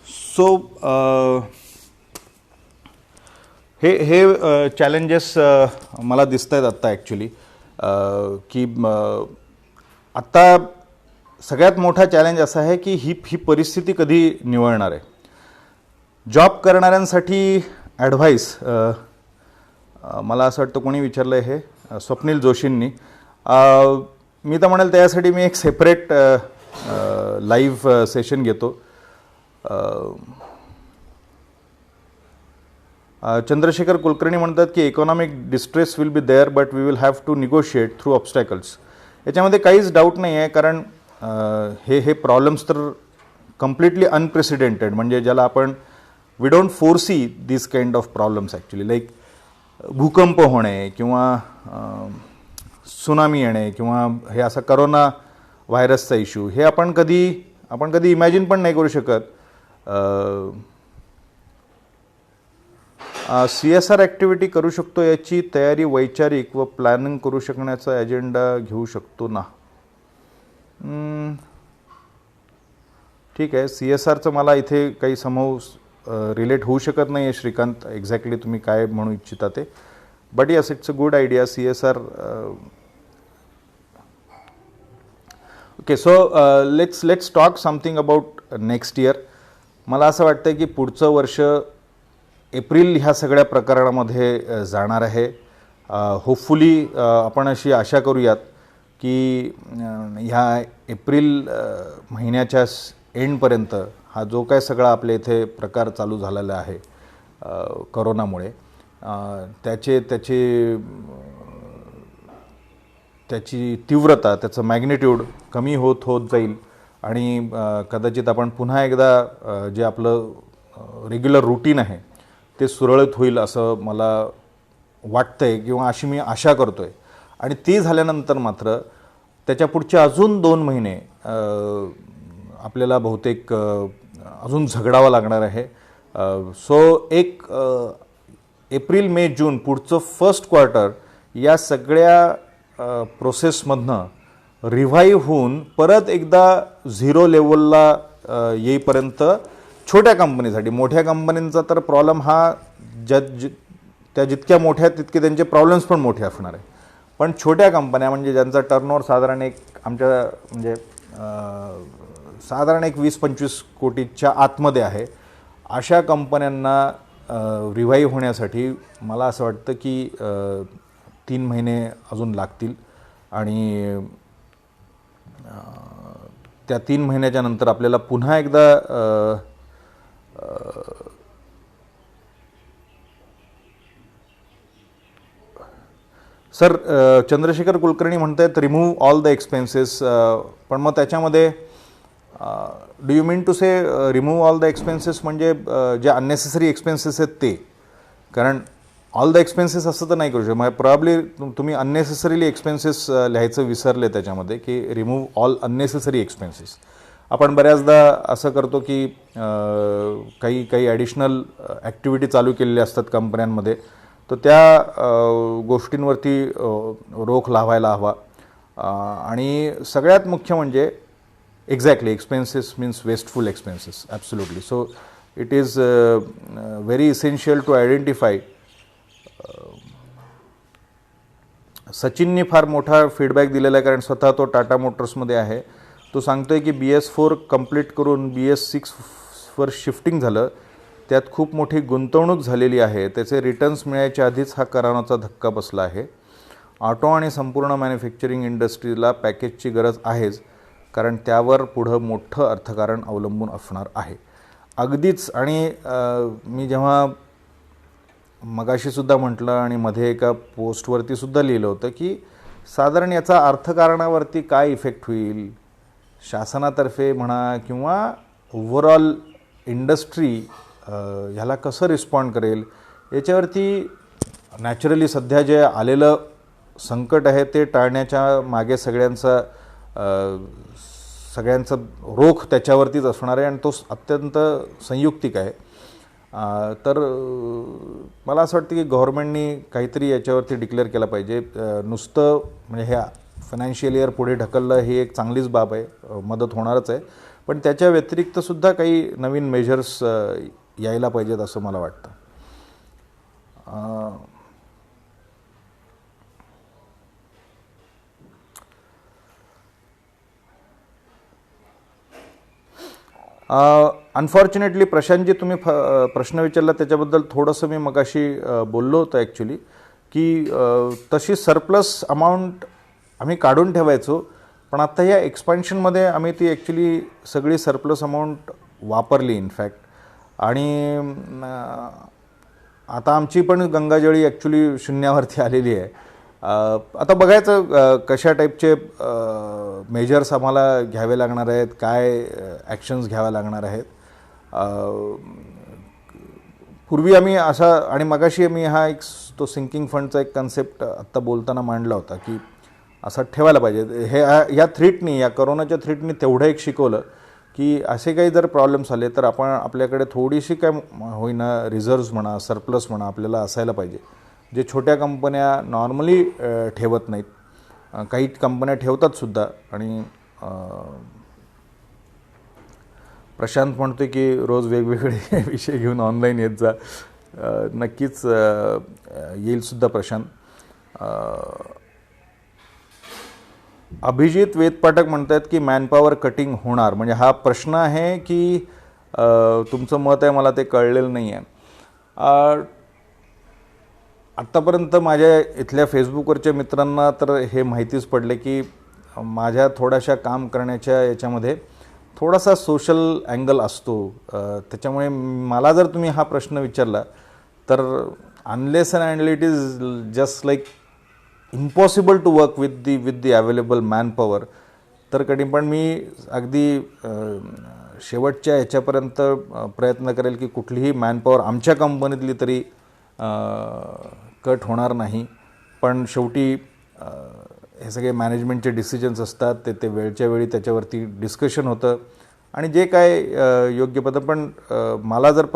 सो हे चॅलेंजेस मला दिसत आहेत आत्ता ॲक्च्युली, की आत्ता सगळ्यात मोठा चॅलेंज असा आहे की ही परिस्थिती कधी निवळणार आहे. जॉब करणाऱ्यांसाठी ॲडव्हाईस, मला असं वाटतं कोणी विचारलं आहे हे, स्वप्नील जोशींनी. मी तर म्हणेल त्यासाठी मी एक सेपरेट लाईव्ह सेशन घेतो. चंद्रशेखर कुलकर्णी म्हणतात की economic distress will be there but we will have to negotiate through obstacles. याच्यामध्ये काहीच डाऊट नाही आहे, कारण हे प्रॉब्लेम्स तर कम्प्लिटली अनप्रेसिडेंटेड, म्हणजे ज्याला आपण we don't foresee this kind of problems actually, like भूकंप होणे किंवा सुनामी येणे किंवा हे असा करोना व्हायरसचा इश्यू, हे आपण कधी इमॅजिन पण नाही करू शकत. CSR ॲक्टिव्हिटी करू शकतो, याची तयारी वैचारिक व प्लॅनिंग करू शकण्याचा एजेंडा घेऊ शकतो ना. ठीक आहे, CSRचं मला इथे काही समोर रिलेट होऊ शकत नाही आहे श्रीकांत, एक्झॅक्टली तुम्ही काय म्हणू इच्छिता ते. But yes, it's a good idea CSR. Okay, so let's talk something about next year. मला असं वाटतं की पुढचं वर्ष एप्रिल ह्या सगळ्या प्रकरणामध्ये जाणार आहे. होपफुली आपण अशी आशा करूयात की ह्या एप्रिल महिन्याच्या एंडपर्यंत हा जो काय सगळा आपल्या इथे प्रकार चालू झालेला आहे करोनामुळे, त्याची तीव्रता, त्याचं मॅग्निट्यूड कमी होत जाईल आणि कदाचित आपण पुन्हा एकदा जे आपलं रेग्युलर रूटीन आहे ते सुरळीत होईल असं मला वाटतं आहे, किंवा अशी मी आशा करतो आहे. आणि ते झाल्यानंतर मात्र त्याच्या पुढचे अजून 2 महिने आपल्याला बहुतेक अजून झगडावं लागणार आहे. सो एक एप्रिल, मे, जून पुढचं फर्स्ट क्वार्टर या सगळ्या प्रोसेसमधनं रिव्हाईव्ह होऊन परत एकदा झिरो लेवलला येईपर्यंत छोट्या कंपनीसाठी, मोठ्या कंपन्यांचा तर प्रॉब्लेम हा त्या जितक्या मोठ्या तितके त्यांचे प्रॉब्लेम्स पण मोठे असणार आहे. पण छोट्या कंपन्या, म्हणजे ज्यांचा टर्नओव्हर साधारण साधारण 20-25 कोटीच्या आतमध्ये आहे, अशा कंपन्यांना रिव्हाईव्ह होण्यासाठी मला असं वाटतं की 3 महिने अजून लागतील. आणि त्या 3 महिन्याच्या नंतर आपल्याला पुन्हा एकदा सर, चंद्रशेखर कुलकर्णी म्हणत आहेत रिमूव्ह ऑल द एक्सपेन्सेस, पण मग त्याच्यामध्ये do you mean to say remove all the expenses म्हणजे जे अननेसेसरी एक्सपेन्सेस आहेत ते? कारण ऑल द एक्सपेन्सेस असं तर नाही करू शकत. म्हणजे प्रॉब्ली तुम्ही अननेसेसरीली एक्सपेन्सेस लिहायचं विसरले त्याच्यामध्ये, की रिमूव्ह ऑल अननेसेसरी एक्सपेन्सेस. आपण बऱ्याचदा असं करतो की काही ॲडिशनल ॲक्टिव्हिटी चालू केलेल्या असतात कंपन्यांमध्ये, तर त्या गोष्टींवरती रोख लावायला हवा. आणि सगळ्यात मुख्य म्हणजे exactly expenses means wasteful expenses, absolutely. So it is very essential to identify. सचिननी फार मोठा फीडबॅक दिलेला आहे, कारण स्वतः तो टाटा मोटर्समध्ये आहे. तो सांगतो आहे की BS4 कंप्लीट करून BS6वर शिफ्टिंग झालं, त्यात खूप मोठी गुंतवणूक झालेली आहे, त्याचे रिटर्न्स मिळायच्या आधीच हा करोनाचा धक्का बसला आहे. ऑटो आणि संपूर्ण मॅन्युफॅक्चरिंग इंडस्ट्रीला पॅकेजची गरज आहेच, कारण त्यावर पुढं मोठं अर्थकारण अवलंबून असणार आहे. अगदीच. आणि मी जेव्हा मगाशीसुद्धा म्हटलं आणि मध्ये एका पोस्टवरतीसुद्धा लिहिलं होतं की साधारण याचा अर्थकारणावरती काय इफेक्ट होईल, शासनातर्फे म्हणा किंवा ओव्हरऑल इंडस्ट्री ह्याला कसं रिस्पॉन्ड करेल, याच्यावरती नॅचरली सध्या जे आलेलं संकट आहे ते टाळण्याच्या मागे सगळ्यांचं रोख त्याच्यावरतीच असणार आहे आणि तो अत्यंत संयुक्तिक आहे. तर मला असं वाटतं की गव्हर्नमेंटनी काहीतरी याच्यावरती डिक्लेअर केलं पाहिजे. नुसतं म्हणजे ह्या फायनान्शियल इयर पुढे ढकललं ही एक चांगलीच बाब आहे, मदत होणारच आहे, पण त्याच्या व्यतिरिक्तसुद्धा काही नवीन मेजर्स यायला पाहिजेत असं मला वाटतं. अनफॉर्च्युनेटली प्रशांतजी तुम्ही प्रश्न विचारला त्याच्याबद्दल थोडंसं मी मगाशी बोललो होतो ॲक्च्युली की तशी सरप्लस अमाऊंट आम्ही काढून ठेवायचो, पण आता या एक्सपान्शनमध्ये आम्ही ती ॲक्च्युली सगळी सरप्लस अमाऊंट वापरली इनफॅक्ट. आणि आता आमची पण गंगाजळी ॲक्च्युली शून्यावरती आलेली आहे. आता बघायचं कशा टाईपचे मेजर्स आम्हाला घ्यावे लागणार आहेत, काय ॲक्शन्स घ्याव्या लागणार आहेत. पूर्वी आम्ही असा आणि मगाशी आम्ही हा एक तो सिंकिंग फंडचा एक कन्सेप्ट आत्ता बोलताना मांडला होता की असा ठेवायला पाहिजे. हे या थ्रीटनी, या करोनाच्या थ्रीटनी तेवढं एक शिकवलं की असे काही जर प्रॉब्लेम्स आले तर आपण आपल्याकडे थोडीशी काय होईना रिझर्व्स म्हणा, सरप्लस म्हणा आपल्याला असायला पाहिजे, जे छोट्या कंपन्या नॉर्मली ठेवत नाहीत. काही कंपन्या ठेवतातसुद्धा. आणि प्रशांत म्हणतो की रोज वेगवेगळे विषय घेऊन ऑनलाईन येत जा. नक्कीच येईलसुद्धा प्रशांत. अभिजित वेदपाठक म्हणत आहेत की मॅनपॉवर कटिंग होणार, म्हणजे हा प्रश्न आहे की तुमचं मत आहे, मला ते कळलेलं नाही आहे. आत्तापर्यंत माझ्या इथल्या फेसबुकवरच्या मित्रांना तर हे माहितीच पडले की माझ्या थोड्याशा काम करण्याच्या याच्यामध्ये थोडासा सोशल अँगल असतो. त्याच्यामुळे मला जर तुम्ही हा प्रश्न विचारला तर unless and until it is just like impossible to work with the available manpower, तर कधी पण मी अगदी शेवटच्या ह्याच्यापर्यंत प्रयत्न करेल की कुठलीही मॅनपॉवर आमच्या कंपनीतली तरी कट होणार नाही. पण शेवटी हे सगळे मॅनेजमेंटचे डिसिजन्स असतात, ते वेळच्या वेळी त्याच्यावरती डिस्कशन होतं आणि जे काय योग्य पद्धत. पण मला जर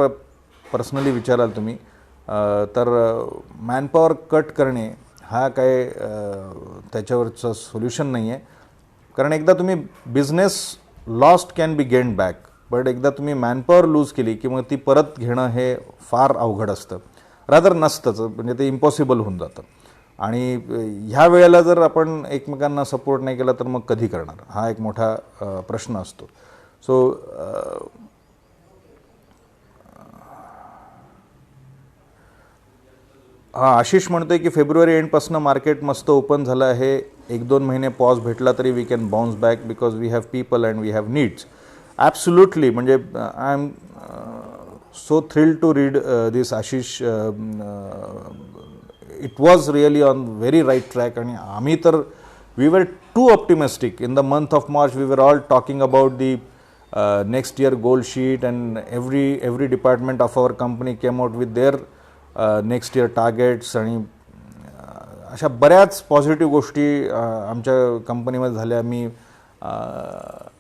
पर्सनली विचाराल तुम्ही तर मॅनपॉवर कट करणे हा काय त्याच्यावरचं सोल्युशन नाही आहे. कारण एकदा तुम्ही business lost can be gained back, but एकदा तुम्ही मॅनपॉवर लूज केली की मग ती परत घेणं हे फार अवघड असतं. रादर नसतंच, म्हणजे ते इम्पॉसिबल होऊन जातं. आणि ह्या वेळेला जर आपण एकमेकांना सपोर्ट नाही केला तर मग कधी करणार, हा एक मोठा प्रश्न असतो. सो आशिष म्हणतोय की फेब्रुवारी एंडपासून मार्केट मस्त ओपन झालं आहे, 1-2 महिने पॉज भेटला तरी we can bounce back because we have people and we have needs. Absolutely. म्हणजे I am so thrilled to read this Ashish. It was really on very right track. And आम्ही तर we were too optimistic. In the month of March we were all talking about the next year goal sheet, and every department of our company came out with their next year targets. आणि अशा बऱ्याच positive गोष्टी आमच्या कंपनीमध्ये झाल्या. मी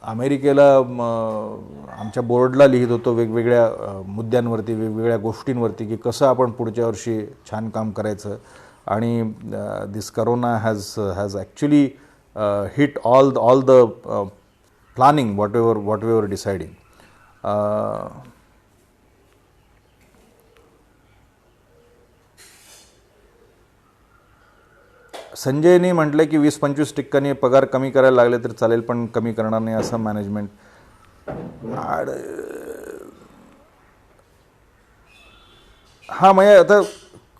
अमेरिकेला आमच्या बोर्डला लिहित होतो वेगवेगळ्या मुद्द्यांवरती, वेगवेगळ्या गोष्टींवरती की कसं आपण पुढच्या वर्षी छान काम करायचं. आणि this corona has actually hit all the planning whatever deciding. संजयनी म्हटलं की 20-25% पगार कमी करायला लागले तर चालेल, पण कमी करणार नाही असं मॅनेजमेंट. हां, म्हणजे आता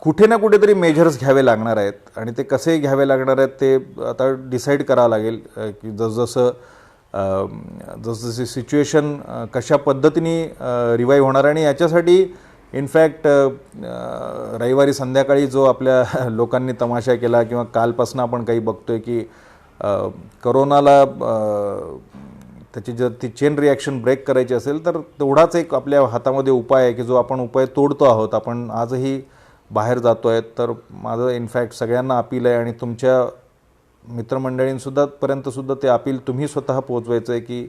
कुठे ना कुठेतरी मेजर्स घ्यावे लागणार आहेत आणि ते कसे घ्यावे लागणार आहेत ते आता डिसाईड करावं लागेल की जसजशी सिच्युएशन कशा पद्धतीने रिवाईव्ह होणार. आणि याच्यासाठी इनफॅक्ट रविवारी संध्याकाळी जो आपल्या लोकांनी तमाशा केला किंवा कालपासून आपण काही बघतोय की करोनाला त्याची जर ती चेन रिॲक्शन ब्रेक करायची असेल तर तेवढाच एक आपल्या हातामध्ये उपाय आहे की जो आपण उपाय तोडतो आहोत. आपण आजही बाहेर जातो आहे. तर माझं इनफॅक्ट सगळ्यांना अपील आहे आणि तुमच्या मित्रमंडळींसुद्धा पर्यंतसुद्धा ते अपील तुम्ही स्वतः पोचवायचं आहे की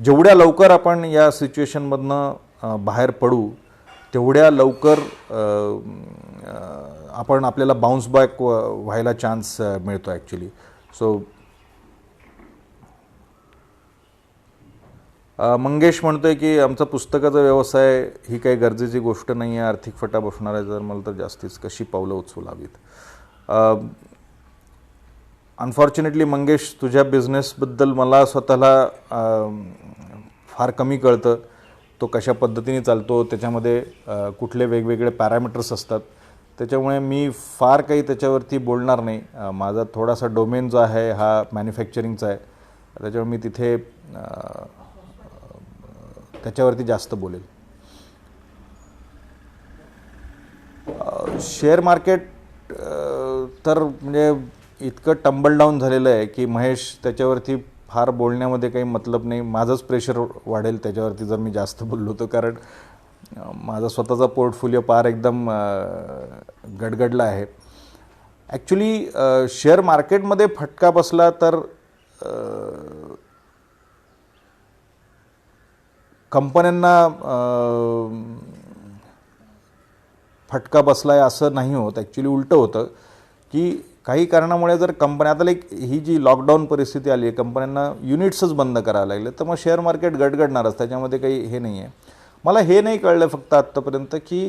जेवढ्या लवकर आपण या सिच्युएशनमधनं बाहेर पडू तेवढ्या लवकर आपल्याला बाउन्स बॅक व्हायला चान्स मिळतो ॲक्च्युली. सो मंगेश म्हणतोय की आमचा पुस्तकाचा व्यवसाय ही काही गरजेची गोष्ट नाही आहे, आर्थिक फटा बसणार आहे, जर मला तर जास्तीच कशी पावलं उचलावीत. अनफॉर्च्युनेटली मंगेश, तुझ्या बिझनेसबद्दल मला स्वतःला फार कमी कळतं. तो कशा पद्धतीने चालतो, त्याच्यामध्ये कुठले वेगवेगळे पॅरामीटर्स असतात, त्याच्यामुळे मी फार काही त्याच्यावरती बोलणार नाही. माझा थोडासा डोमेन जो आहे हा मॅन्युफॅक्चरिंगचा आहे, त्याच्यामुळे मी तिथे त्याच्यावरती जास्त बोलेल. शेअर मार्केट तर म्हणजे इतकं टंबल डाऊन झालेलं आहे की महेश, त्याच्यावरती फार बोलण्यामध्ये काही मतलब नाही. माझंच प्रेशर वाढेल त्याच्यावरती जर मी जास्त बोललो तर, कारण माझा स्वतःचा पोर्टफोलिओ फार एकदम गडगडला आहे. ॲक्च्युली शेअर मार्केटमध्ये फटका बसला तर कंपन्यांना फटका बसला आहे असं नाही होत. ॲक्च्युली उलटं होतं की काही कारणामुळे जर कंपन्या, आता ही जी लॉकडाऊन परिस्थिती आली आहे, कंपन्यांना युनिट्सच बंद करायला लागले, तर मग शेअर मार्केट गडगडणारच, त्याच्यामध्ये काही हे नाही आहे. मला हे नाही कळलं फक्त आत्तापर्यंत की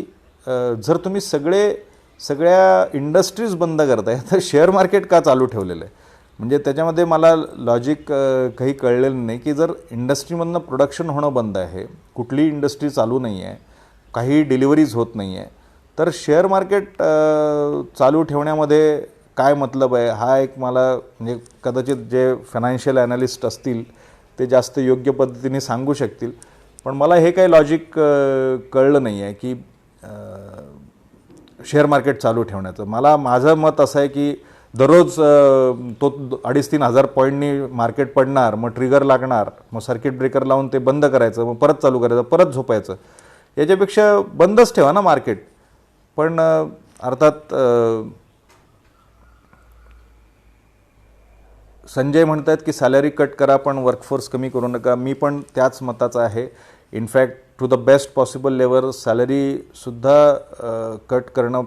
जर तुम्ही सगळ्या इंडस्ट्रीज बंद करताय तर शेअर मार्केट का चालू ठेवलेलं आहे. म्हणजे त्याच्यामध्ये मला लॉजिक काही कळलेलं नाही की जर इंडस्ट्रीमधनं प्रोडक्शन होणं बंद आहे, कुठलीही इंडस्ट्री चालू नाही आहे, काही डिलिव्हरीज होत नाही आहे, तर शेअर मार्केट चालू ठेवण्यामध्ये काय मतलब आहे. हा एक मला म्हणजे कदाचित जे फायनान्शियल ॲनालिस्ट असतील ते जास्त योग्य पद्धतीने सांगू शकतील, पण मला हे काही लॉजिक कळलं नाही आहे की शेअर मार्केट चालू ठेवण्याचं. माझं मत असं आहे की दररोज तो 2,500-3,000 हजार पॉईंटनी मार्केट पडणार, मग ट्रिगर लागणार, मग सर्किट ब्रेकर लावून ते बंद करायचं, मग परत चालू करायचं, परत झोपायचं. याच्यापेक्षा बंदच ठेवा ना मार्केट. पण अर्थात संजय म्हणत आहेत की सॅलरी कट करा पण वर्कफोर्स कमी करू नका. मी पण त्याच मताचा आहे. In fact to the best possible level सॅलरीसुद्धा कट करणं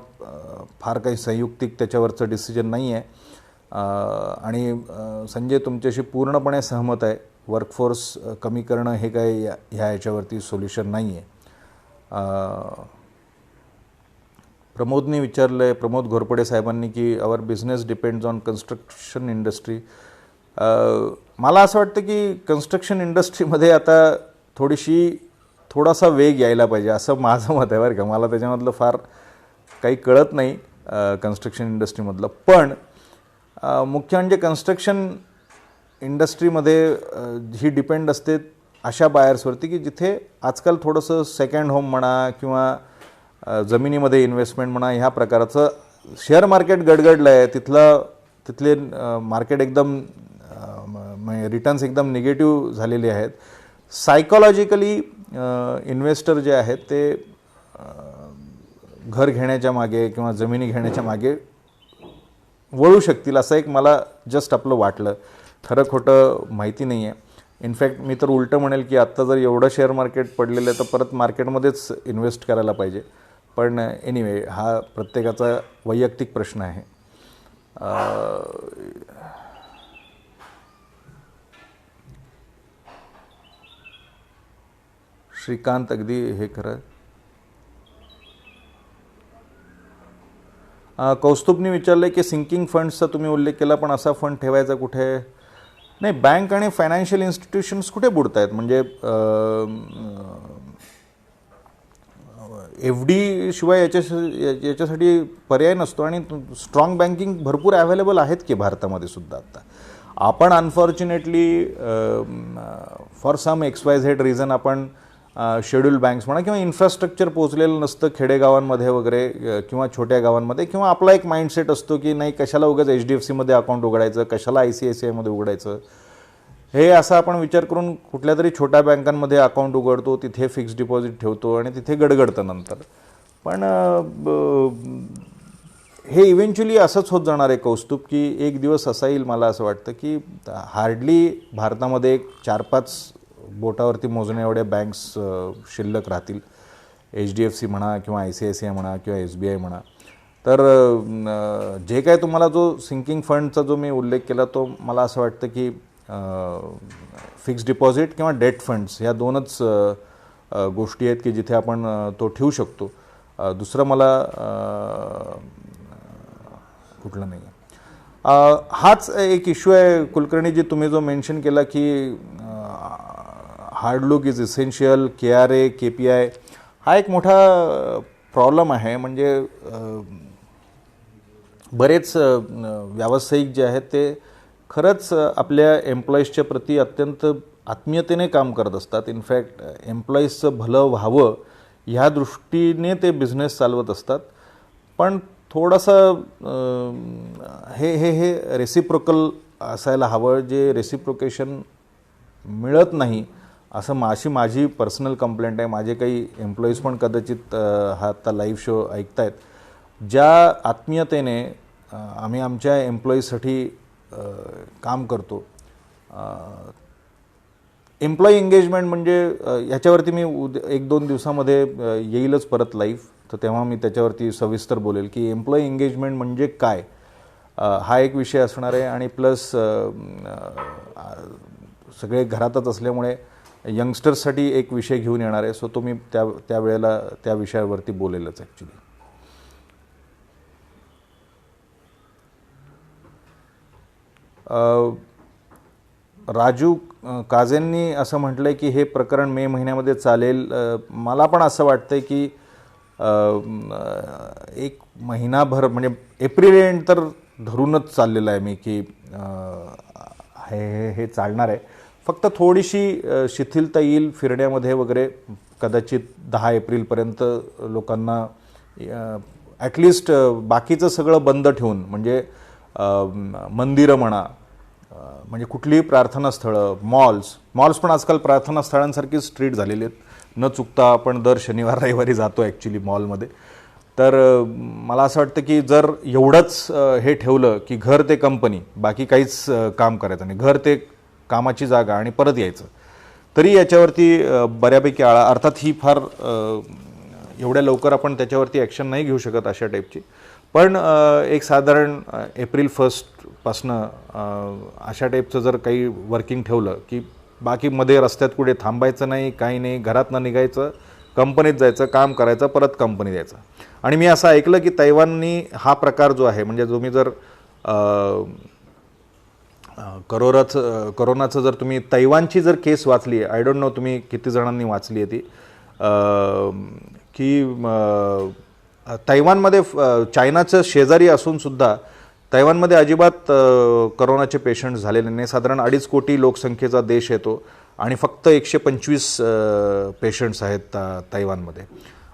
फार काही संयुक्तिक त्याच्यावरचं डिसिजन नाही आहे. आणि संजय, तुमच्याशी पूर्णपणे सहमत आहे. वर्कफोर्स कमी करणं हे काही ह्याच्यावरती सोल्युशन नाही आहे. प्रमोदने विचारलं आहे, प्रमोद घोरपडे साहेबांनी, की our business depends on construction industry. मला असं वाटतं की कन्स्ट्रक्शन इंडस्ट्रीमध्ये आता थोडासा वेग यायला पाहिजे असं माझं मत आहे बरं का. मला त्याच्यामधलं फार काही कळत नाही कन्स्ट्रक्शन इंडस्ट्रीमधलं. पण मुख्य म्हणजे कन्स्ट्रक्शन इंडस्ट्रीमध्ये ही डिपेंड असते अशा बायर्सवरती की जिथे आजकाल थोडंसं सेकंड होम म्हणा किंवा जमिनीमध्ये इन्व्हेस्टमेंट म्हणा, ह्या प्रकारचं शेअर मार्केट गडगडलं आहे. तिथले मार्केट एकदम रिटर्न्स एकदम निगेटिव्ह झालेले आहेत. सायकॉलॉजिकली इन्व्हेस्टर जे आहेत ते घर घेण्याच्या मागे किंवा जमिनी घेण्याच्या मागे वळू शकतील असं एक मला जस्ट आपलं वाटलं. खरं खोटं माहिती नाही आहे. इनफॅक्ट मी तर उलटं म्हणेल की आत्ता जर एवढं शेअर मार्केट पडलेलं आहे तर परत मार्केटमध्येच इन्व्हेस्ट करायला पाहिजे. पण एनिवे, हा प्रत्येकाचा वैयक्तिक प्रश्न आहे. श्रीकांत, अगदी हे खरं. कौस्तुभने विचारलं की सिंकिंग फंड्सचा तुम्ही उल्लेख केला, पण असा फंड ठेवायचा कुठे? नाही, बँक आणि फायनान्शियल इन्स्टिट्यूशन्स कुठे बुडत आहेत. म्हणजे FD शिवाय याच्यासाठी पर्याय नसतो. आणि स्ट्रॉंग बँकिंग भरपूर अवेलेबल आहेत की भारतामध्ये सुद्धा. आता आपण unfortunately for some XYZ reason आपण शेड्यूल बँक्स म्हणा किंवा इन्फ्रास्ट्रक्चर पोचलेलं नसतं खेडेगावांमध्ये वगैरे किंवा छोट्या गावांमध्ये, किंवा आपला एक माइंडसेट असतो की नाही, कशाला उगाच HDFCमध्ये अकाउंट उघडायचं, कशाला ICICIमध्ये उघडायचं, हे असा आपण विचार करून कुठल्या तरी छोट्या बँकांमध्ये अकाउंट उघडतो, तिथे फिक्स्ड डिपॉझिट ठेवतो आणि तिथे गडगडतं नंतर. पण हे इव्हेंच्युअली असंच होत जाणार आहे कौस्तुभ, की एक दिवस असा येईल, मला असं वाटतं की हार्डली भारतामध्ये एक 4-5 बोटावरती मोजण्या एवढ्या बँक्स शिल्लक राहतील. HDFC म्हणा किंवा ICICI म्हणा किंवा SBI म्हणा. तर जे काय तुम्हाला जो सिंकिंग फंडचा जो मी उल्लेख केला, तो मला असं वाटतं की फिक्स्ड डिपॉझिट किंवा डेट फंड्स ह्या दोनच गोष्टी आहेत की जिथे आपण तो ठेवू शकतो. दुसरं मला कुठलं नाही आहे. हाच एक इश्यू आहे कुलकर्णीजी, तुम्ही जो मेन्शन केला की hard look is essential, KRA KPI हा एक मोठा प्रॉब्लेम आहे. म्हणजे बरेच व्यावसायिक जे आहेत ते खरंच आपल्या एम्प्लॉईजच्या प्रती अत्यंत आत्मीयतेने काम करत असतात. इनफॅक्ट एम्प्लॉईजचं भलं व्हावं ह्या दृष्टीने ते बिझनेस चालवत असतात. पण थोडंसं हे हे हे रेसिप्रोकल असायला हवं, जे रेसिप्रोकेशन मिळत नाही असं अशी माझी पर्सनल कंप्लेंट आहे. माझे काही एम्प्लॉईज पण कदाचित हा आता लाईव्ह शो ऐकतायत. ज्या आत्मीयतेने आम्ही आमच्या एम्प्लॉईजसाठी काम करतो, एम्प्लॉई एंगेजमेंट म्हणजे ह्याच्यावरती मी 1-2 दिवसामध्ये येईलच परत लाईव्ह, तर तेव्हा मी त्याच्यावरती सविस्तर बोलेल की एम्प्लॉई एंगेजमेंट म्हणजे काय, हा एक विषय असणार आहे. आणि प्लस सगळे घरातच असल्यामुळे यंगस्टर्ससाठी एक विषय घेऊन येणार आहे. सो तो मी त्यावेळेला त्या विषयावरती बोलेलच ॲक्च्युली. राजू काजेंनी असं म्हटलं आहे की हे प्रकरण मे महिन्यामध्ये चालेल. मला पण असं वाटतं की एक महिनाभर म्हणजे एप्रिल एंड तर धरूनच चाललेलं आहे मी की हे चालणार आहे. फक्त थोडीशी शिथिलता येईल फिरण्यामध्ये वगैरे, कदाचित 10 एप्रिलपर्यंत लोकांना ॲटलिस्ट बाकीचं सगळं बंद ठेवून, म्हणजे मंदिरं म्हणा, म्हणजे कुठलीही प्रार्थनास्थळं, मॉल्स पण आजकाल प्रार्थनास्थळांसारखीच ट्रीट झालेली आहेत. न चुकता आपण दर शनिवार रविवारी जातो ॲक्च्युली मॉलमध्ये. तर मला असं वाटतं की जर एवढंच हे ठेवलं की घर ते कंपनी, बाकी काहीच काम करायचं नाही, घर ते कामाची जागा आणि परत यायचं, तरी याच्यावरती बऱ्यापैकी आळा, अर्थात ही फार एवढ्या लवकर आपण त्याच्यावरती ॲक्शन नाही घेऊ शकत अशा टाईपची, पण एक साधारण एप्रिल 1पासनं अशा टाईपचं जर काही वर्किंग ठेवलं की बाकी मध्ये रस्त्यात कुठे थांबायचं नाही, काही नाही, घरातनं निघायचं, कंपनीत जायचं, काम करायचं, परत कंपनीत यायचं. आणि मी असं ऐकलं की तैवाननी हा प्रकार जो आहे, म्हणजे तुम्ही जर करोनाचं जर तुम्ही तैवानची जर केस वाचली, आय डोंट नो तुम्ही किती जणांनी वाचली आहे ती, की तैवानमध्ये चायनाचं शेजारी असूनसुद्धा तैवानमध्ये अजिबात करोनाचे पेशंट्स झालेले नाही. साधारण 2.5 कोटी लोकसंख्येचा देश येतो आणि फक्त 125 पेशंट्स आहेत तैवानमध्ये.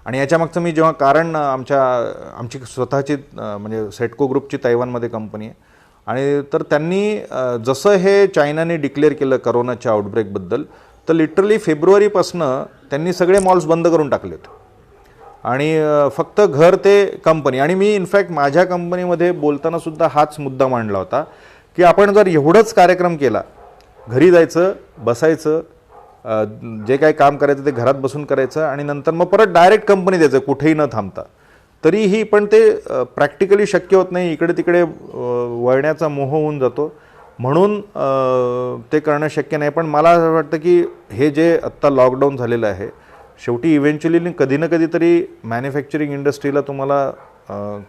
आणि याच्यामागचं मी जेव्हा कारण आमची स्वतःची म्हणजे सेटको ग्रुपची तैवानमध्ये कंपनी आहे, आणि तर त्यांनी जसं हे चायनाने डिक्लेअर केलं करोनाच्या आउटब्रेकबद्दल, तर लिटरली फेब्रुवारीपासनं त्यांनी सगळे मॉल्स बंद करून टाकले होते आणि फक्त घर ते कंपनी. आणि मी इनफॅक्ट माझ्या कंपनीमध्ये बोलताना सुद्धा हाच मुद्दा मांडला होता की आपण जर एवढंच कार्यक्रम केला, घरी जायचं, बसायचं, जे काही काम करायचं ते घरात बसून करायचं आणि नंतर मग परत डायरेक्ट कंपनी द्यायचं कुठेही न थांबता, तरीही पण ते प्रॅक्टिकली शक्य होत नाही. इकडे तिकडे वळण्याचा मोह होऊन जातो, म्हणून ते करणं शक्य नाही. पण मला असं वाटतं की हे जे आत्ता लॉकडाऊन झालेलं आहे, शेवटी इव्हेंच्युअली कधी ना कधी तरी मॅन्युफॅक्चरिंग इंडस्ट्रीला तुम्हाला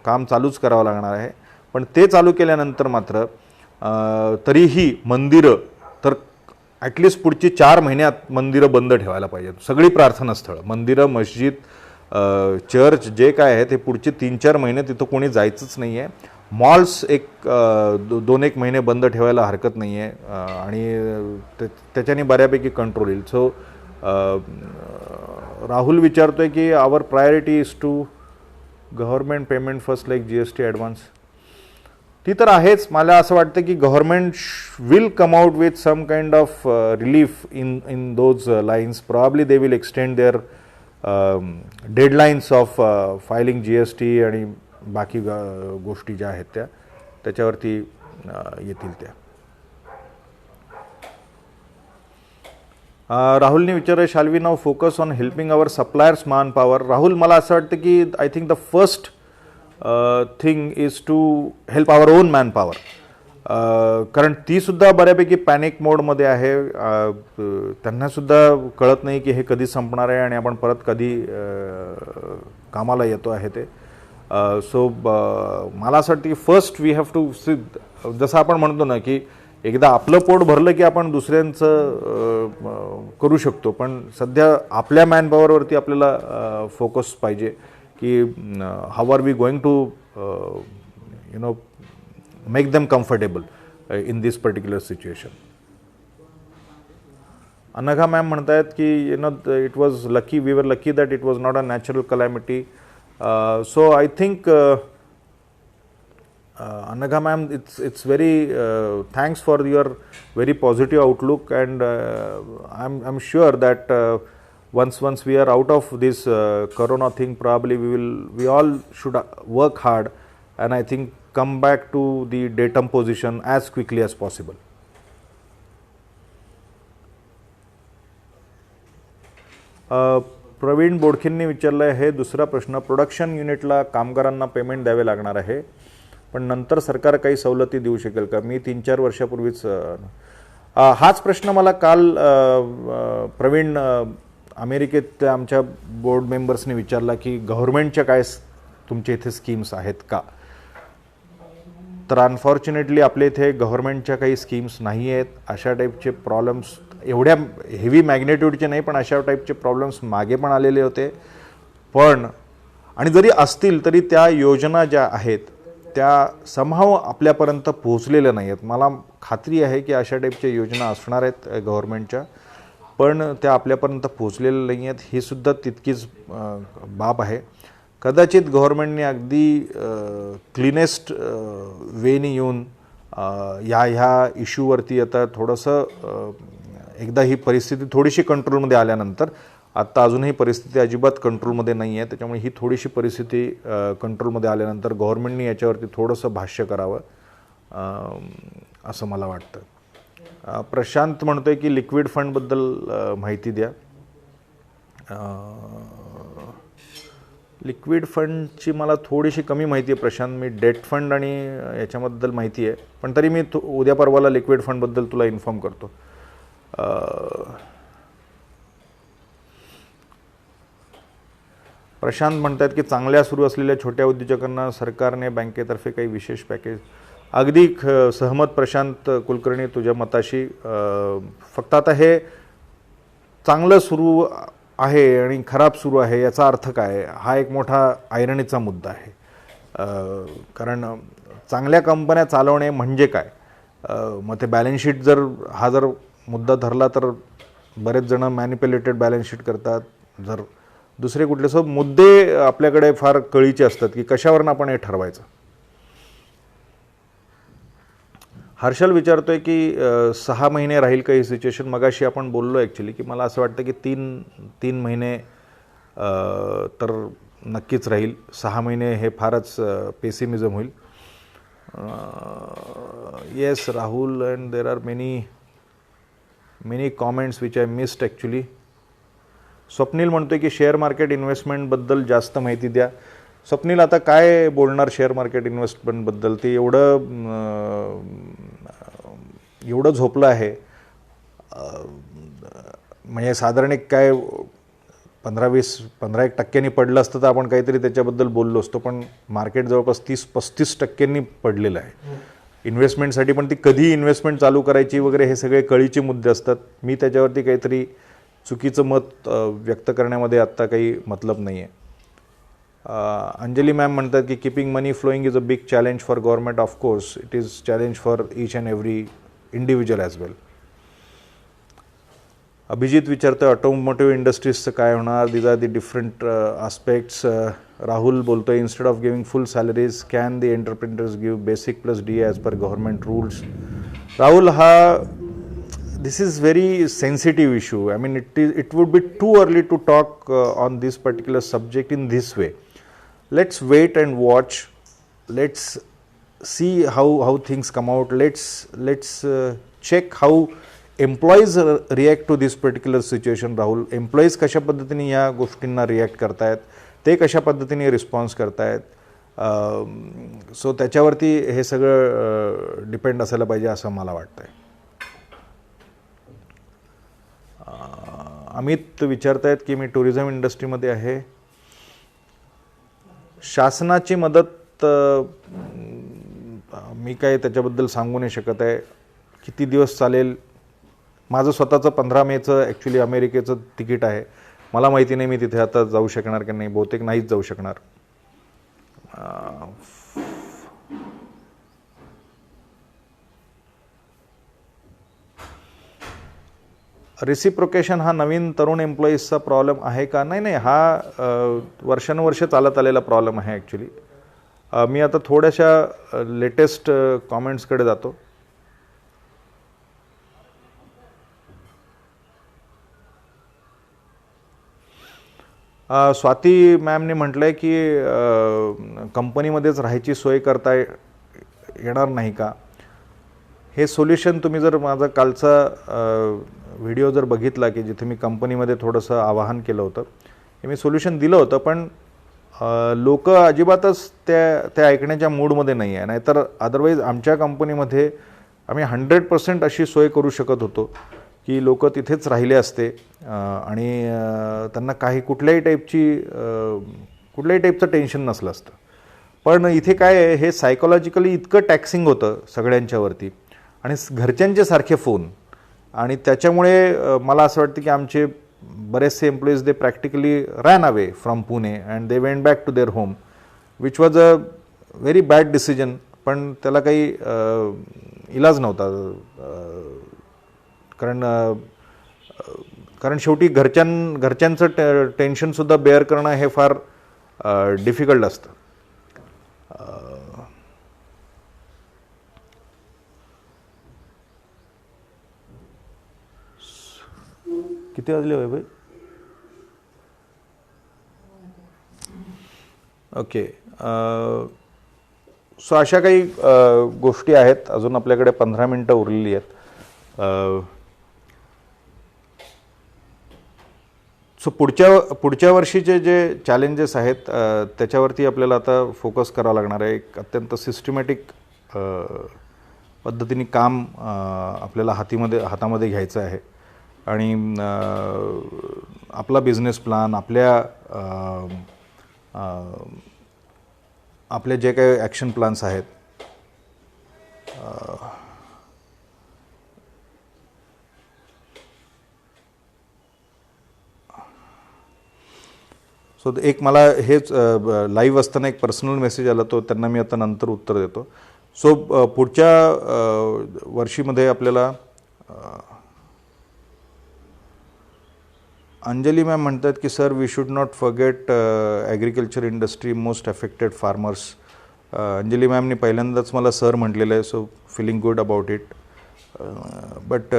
काम चालूच करावं लागणार आहे. पण ते चालू केल्यानंतर मात्र तरीही मंदिरं तर ॲटलिस्ट पुढची 4 महिन्यात मंदिरं बंद ठेवायला पाहिजेत. सगळी प्रार्थनास्थळं, मंदिरं, मस्जिद, चर्च जे काय आहे ते पुढचे 3-4 महिने तिथं कोणी जायचंच नाही आहे. मॉल्स 2-1 महिने बंद ठेवायला हरकत नाही आहे आणि त्याच्याने बऱ्यापैकी कंट्रोल येईल. सो राहुल विचारतोय की our priority is to government payment first like GST advance. ती तर आहेच. मला असं वाटतं की government will come out with some kind of relief in those lines. Probably they will extend their deadlines of filing GST आणि बाकी गोष्टी ज्या आहेत त्याच्यावरती येतील त्या. राहुलने विचारलं, shall we now focus on helping our suppliers manpower. Rahul, मला असं वाटतं की I think the first thing is to help our own manpower. कारण ती सुद्धा बऱ्यापैकी पॅनिक मोडमध्ये आहे. त्यांना सुद्धा कळत नाही की हे कधी संपणार आहे आणि आपण परत कधी कामाला येतो आहे ते. सो मला असं वाटतं की first we have to see, जसं आपण म्हणतो ना की एकदा आपलं पोट भरलं की आपण दुसऱ्यांचं करू शकतो, पण सध्या आपल्या मॅनपॉवरवरती आपल्याला फोकस पाहिजे की how are we going to make them comfortable in this particular situation. Anagha ma'am म्हणतायत की it was lucky, we were lucky that it was not a natural calamity. So I think Anagha ma'am, it's very thanks for your very positive outlook, and I'm sure that once we are out of this corona thing, probably we all should work hard, and I think come back to the datum position as quickly as possible. Pravin बोडखेंनी विचारलं आहे दुसरा प्रश्न, production युनिटला कामगारांना payment द्यावे लागणार आहे, पण नंतर सरकार काही सवलती देऊ शकेल का? मी 3-4 वर्षापूर्वीच हाच प्रश्न मला काल प्रवीण अमेरिकेत आमच्या बोर्ड मेंबर्सने विचारला की गव्हर्नमेंटच्या काय तुमच्या इथे स्कीम्स आहेत का? तर अनफॉर्च्युनेटली आपल्या इथे गव्हर्नमेंटच्या काही स्कीम्स नाही आहेत. अशा टाईपचे प्रॉब्लेम्स एवढ्या हेवी मॅग्नेट्यूडचे नाही, पण अशा टाईपचे प्रॉब्लेम्स मागे पण आलेले होते. पण आणि जरी असतील तरी त्या योजना ज्या आहेत त्या समहाव आपल्यापर्यंत पोहोचलेल्या नाही आहेत. मला खात्री आहे की अशा टाईपच्या योजना असणार आहेत गव्हर्नमेंटच्या, पण त्या आपल्यापर्यंत पोहोचलेल्या नाही आहेत. ही सुद्धा तितकीच बाब आहे. कदाचित गव्हर्नमेंटने अगदी क्लीनेस्ट वेनी येऊन ह्या इश्यूवरती आता थोडंसं एकदा ही परिस्थिती थोडीशी कंट्रोलमध्ये आल्यानंतर, आत्ता अजूनही परिस्थिती अजिबात कंट्रोलमध्ये नाही आहे, त्याच्यामुळे ही थोडीशी परिस्थिती कंट्रोलमध्ये आल्यानंतर गव्हर्नमेंटने याच्यावरती थोडंसं भाष्य करावं असं मला वाटतं. प्रशांत म्हणतोय की लिक्विड फंडबद्दल माहिती द्या. लिक्विड फंडची मला थोडीशी कमी माहिती आहे प्रशांत. मी डेट फंड आणि याच्याबद्दल माहिती आहे, पण तरी मी उद्या परवाला लिक्विड फंडबद्दल तुला इन्फॉर्म करतो. प्रशांत म्हणतात की चांगल्या सुरू असलेल्या छोट्या उद्योजकांना सरकारने बँकेतर्फे काही विशेष पॅकेज. अगदी सहमत प्रशांत कुलकर्णी तुझ्या मताशी. फक्त आता हे चांगलं सुरू आहे आणि खराब सुरू आहे याचा अर्थ काय, हा एक मोठा ऐरणीचा मुद्दा आहे. कारण चांगल्या कंपन्या चालवणे म्हणजे काय, मग ते बॅलन्स शीट जर मुद्दा धरला तर बरेच जण मॅनिप्युलेटेड बॅलन्स शीट करतात. जर दुसरे कुठले सब मुद्दे आपल्याकडे फार कळीचे असतात की कशावरून आपण हे ठरवायचं. हर्षल विचारतोय की 6 महिने राहील का ही सिच्युएशन. मगाशी आपण बोललो ॲक्च्युली की मला असं वाटतं की तीन महिने तर नक्कीच राहील. 6 महिने हे फारच पेसिमिझम होईल. Yes Rahul, and there are many comments which I missed actually. Swapnil म्हणतोय की शेअर मार्केट इन्व्हेस्टमेंटबद्दल जास्त माहिती द्या. स्वप्नील, आता काय बोलणार शेअर मार्केट इन्व्हेस्टमेंटबद्दल, ते एवढं झोपलं आहे. म्हणजे साधारण एक काय 15-20-15% पडलं असतं तर आपण काहीतरी त्याच्याबद्दल बोललो असतो, पण मार्केट जवळपास 30-35% पडलेलं आहे इन्व्हेस्टमेंटसाठी. पण ती कधी इन्व्हेस्टमेंट चालू करायची वगैरे हे सगळे कळीचे मुद्दे असतात. मी त्याच्यावरती काहीतरी चुकीचं मत व्यक्त करण्यामध्ये आत्ता काही मतलब नाही आहे. अंजली मॅम म्हणतात की keeping money flowing is a big challenge for government. Of course it is challenge for each and every individual as well. Abhijit विचारतं ऑटोमोटिव्ह इंडस्ट्रीजचं काय होणार. These are the different aspects. Rahul बोलतोय instead of giving full salaries can the entrepreneurs give basic plus D as per government rules. Rahul, this is very sensitive issue. I mean, it would be too early to talk on this particular subject in this way. Let's wait and watch. Let's see how things come out. Let's check how employees react to this particular situation. Rahul, employees कशा पद्धतीने या गोष्टींना react करतायत, ते कशा पद्धतीने response करतायत. So त्याच्यावरती हे सगळं डिपेंड असायला पाहिजे असं मला वाटतं आहे. अमित विचारतायत की मी टुरिझम इंडस्ट्रीमध्ये आहे, शासनाची मदत मी काय त्याच्याबद्दल सांगू नाही शकत आहे. किती दिवस चालेल, माझं स्वतःचं 15 मेचं ॲक्च्युली अमेरिकेचं तिकीट आहे. मला माहिती नाही मी तिथे आता जाऊ शकणार की नाही, बहुतेक नाहीच जाऊ शकणार. रिसिप्रोकेशन हा नवीन तरुण एम्प्लॉईजचा प्रॉब्लेम आहे का? नाही, हा वर्षानुवर्ष चालत आलेला प्रॉब्लेम आहे ॲक्च्युली. मी आता थोड्याशा लेटेस्ट कॉमेंट्सकडे जातो. स्वाती मॅमने म्हटलं आहे की कंपनीमध्येच राहायची सोय करता येणार नाही का? हे सोल्युशन तुम्ही जर माझा कालचा व्हिडिओ जर बघितला की जिथे मी कंपनीमध्ये थोडंसं आवाहन केलं होतं, हे मी सोल्युशन दिलं होतं, पण लोक अजिबातच त्या ऐकण्याच्या मूडमध्ये नाही आहे. नाहीतर अदरवाईज आमच्या कंपनीमध्ये आम्ही 100% अशी सोय करू शकत होतो की लोक तिथेच राहिले असते आणि त्यांना कुठल्याही टाईपचं टेन्शन नसलं असतं. पण इथे काय आहे, हे सायकोलॉजिकली इतकं टॅक्सिंग होतं सगळ्यांच्यावरती आणि घरच्यांचे सारखे फोन, आणि त्याच्यामुळे मला असं वाटतं की आमचे बरेचसे employees they practically ran away from Pune and they went back to their home, which was a very bad decision. पण त्याला काही इलाज नव्हता, कारण शेवटी घरच्यांचं टेन्शनसुद्धा बेअर करणं हे फार डिफिकल्ट असतं. किती वाजले होय भाई? ओके. सो अशा काही गोष्टी आहेत. अजून आपल्याकडे 15 मिनटं उरलेली आहेत. सो पुढच्या वर्षीचे जे चॅलेंजेस आहेत त्याच्यावरती आपल्याला आता फोकस करावं लागणार आहे. एक अत्यंत सिस्टमॅटिक पद्धतीने काम आपल्याला हातामध्ये घ्यायचं आहे आणि आपला बिझनेस प्लॅन, आपले जे काही ॲक्शन प्लॅन्स आहेत सो एक मला हेच लाईव्ह असताना एक पर्सनल मेसेज आला, तो त्यांना मी आता नंतर उत्तर देतो. सो पुढच्या वर्षीमध्ये आपल्याला अंजली मॅम म्हणतात की sir we should not forget agriculture industry most affected farmers. Anjali मॅमनी पहिल्यांदाच मला सर म्हटलेलं आहे, so feeling good about it. But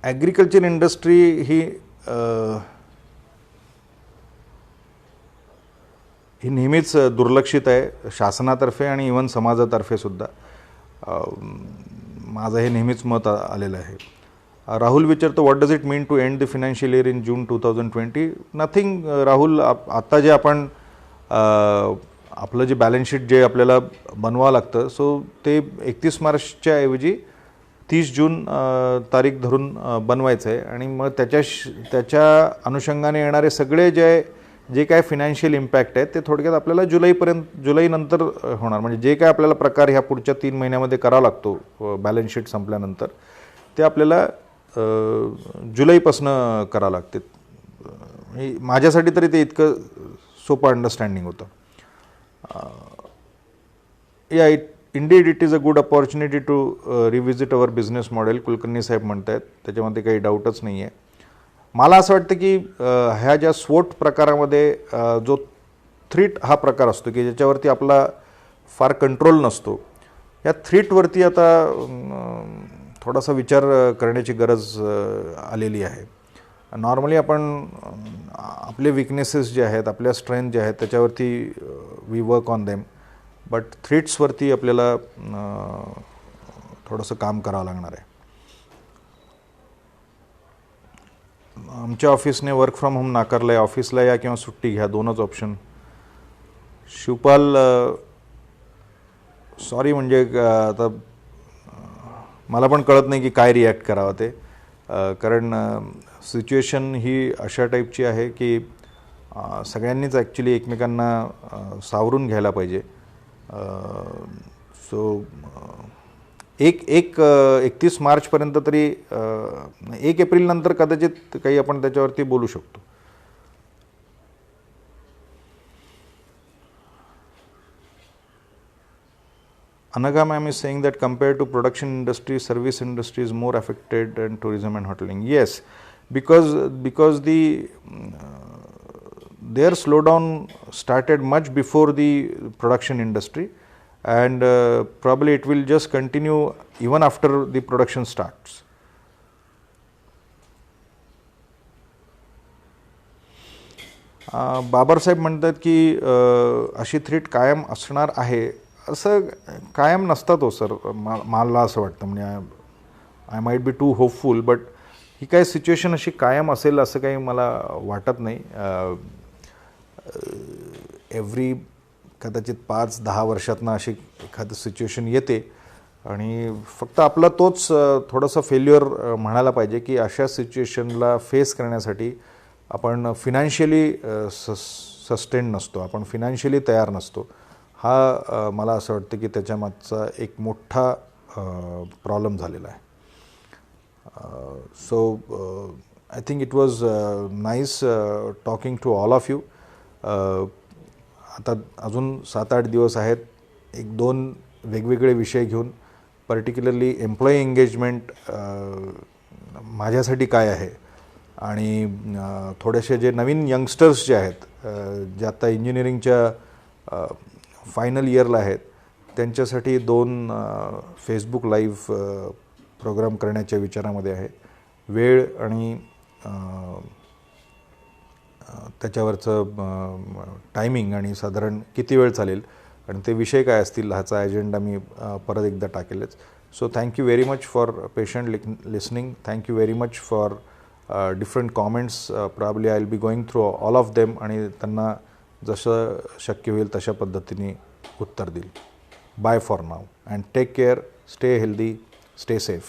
agriculture industry ही नेहमीच दुर्लक्षित आहे शासनातर्फे आणि इव्हन समाजातर्फे सुद्धा. माझं हे नेहमीच मत आलेलं आहे. राहुल विचारतो what does it mean to end the financial year in June 2020? Nothing Rahul. आता जे आपण आपलं जे बॅलन्स शीट जे आपल्याला बनवावं लागतं, सो ते 31 मार्चच्या ऐवजी 30 जून तारीख धरून बनवायचं आहे. आणि मग त्याच्या अनुषंगाने येणारे सगळे जे काय फिनान्शियल इम्पॅक्ट आहेत ते थोडक्यात आपल्याला जुलैनंतर होणार. म्हणजे जे काय आपल्याला प्रकार ह्या पुढच्या 3 महिन्यामध्ये करावा लागतो बॅलन्स शीट संपल्यानंतर, ते आपल्याला जुलैपासनं करावं लागते. माझ्यासाठी तरी ते इतकं सोपं अंडरस्टँडिंग होतं. Indeed it is a good opportunity to revisit our business model, Kulkarni साहेब म्हणत आहेत. त्याच्यामध्ये काही डाऊटच नाही आहे. मला असं वाटतं की ह्या ज्या स्वोट प्रकारामध्ये जो थ्रीट हा प्रकार असतो की ज्याच्यावरती आपला फार कंट्रोल नसतो, या थ्रीटवरती आता थोडासा विचार करण्याची गरज आलेली आहे. नॉर्मली आपण आपले विकनेसेस जे आहेत, आपल्या स्ट्रेंथ जे आहेत, त्याच्यावरती we work on them, but थ्रीट्सवरती आपल्याला थोडंसं काम करावं लागणार आहे. आमच्या ऑफिसने वर्क फ्रॉम होम नाकारलं आहे, ऑफिसला या किंवा सुट्टी घ्या, दोनच ऑप्शन. शिवपाल, सॉरी, म्हणजे आता मला पण कळत नाही की काय रिॲक्ट करावं ते, कारण सिच्युएशन ही अशा टाईपची आहे की सगळ्यांनीच ॲक्च्युली एकमेकांना सावरून घ्यायला पाहिजे. सो एक एक 31 मार्चपर्यंत तरी, 1 एप्रिलनंतर कदाचित काही आपण त्याच्यावरती बोलू शकतो. Anaga ma'am is saying that compared to production industry, service industry is more affected and tourism and hoteling. Yes, because their slowdown started much before the production industry, and probably it will just continue even after the production starts. Babar साहेब म्हणतात की अशी threat कायम असणार आहे. असं कायम नसतात हो सर, मला असं वाटतं. म्हणजे I might be too hopeful, but ही काय सिच्युएशन अशी कायम असेल असं काही मला वाटत नाही. एव्हरी कदाचित 5-10 वर्षातनं अशी एखादं सिच्युएशन येते, आणि फक्त आपला तोच थोडंसं फेल्युअर म्हणायला पाहिजे की अशा सिच्युएशनला फेस करण्यासाठी आपण फिनान्शियली सस्टेन नसतो, आपण फिनान्शियली तयार नसतो. हा मला असं वाटतं की त्याच्यामागचा एक मोठा प्रॉब्लेम झालेला आहे. So I think it was nice talking to all of you. आता अजून 7-8 दिवस आहेत, 1-2 वेगवेगळे विषय घेऊन, पर्टिक्युलरली एम्प्लॉई एंगेजमेंट माझ्यासाठी काय आहे, आणि थोडेसे जे नवीन यंगस्टर्स जे आहेत, जे आता इंजिनिअरिंगच्या फायनल इयरला आहेत, त्यांच्यासाठी 2 फेसबुक लाईव्ह प्रोग्राम करण्याच्या विचारामध्ये आहे. वेळ आणि त्याच्यावरचं टायमिंग आणि साधारण किती वेळ चालेल आणि ते विषय काय असतील ह्याचा अजेंडा मी परत एकदा टाकेलच. So thank you very much for patient listening. Thank you very much for different comments. Probably I will be going through all of them आणि त्यांना जसं शक्य होईल तशा पद्धतीने उत्तर देईल. Bye for now and take care. Stay healthy, stay safe.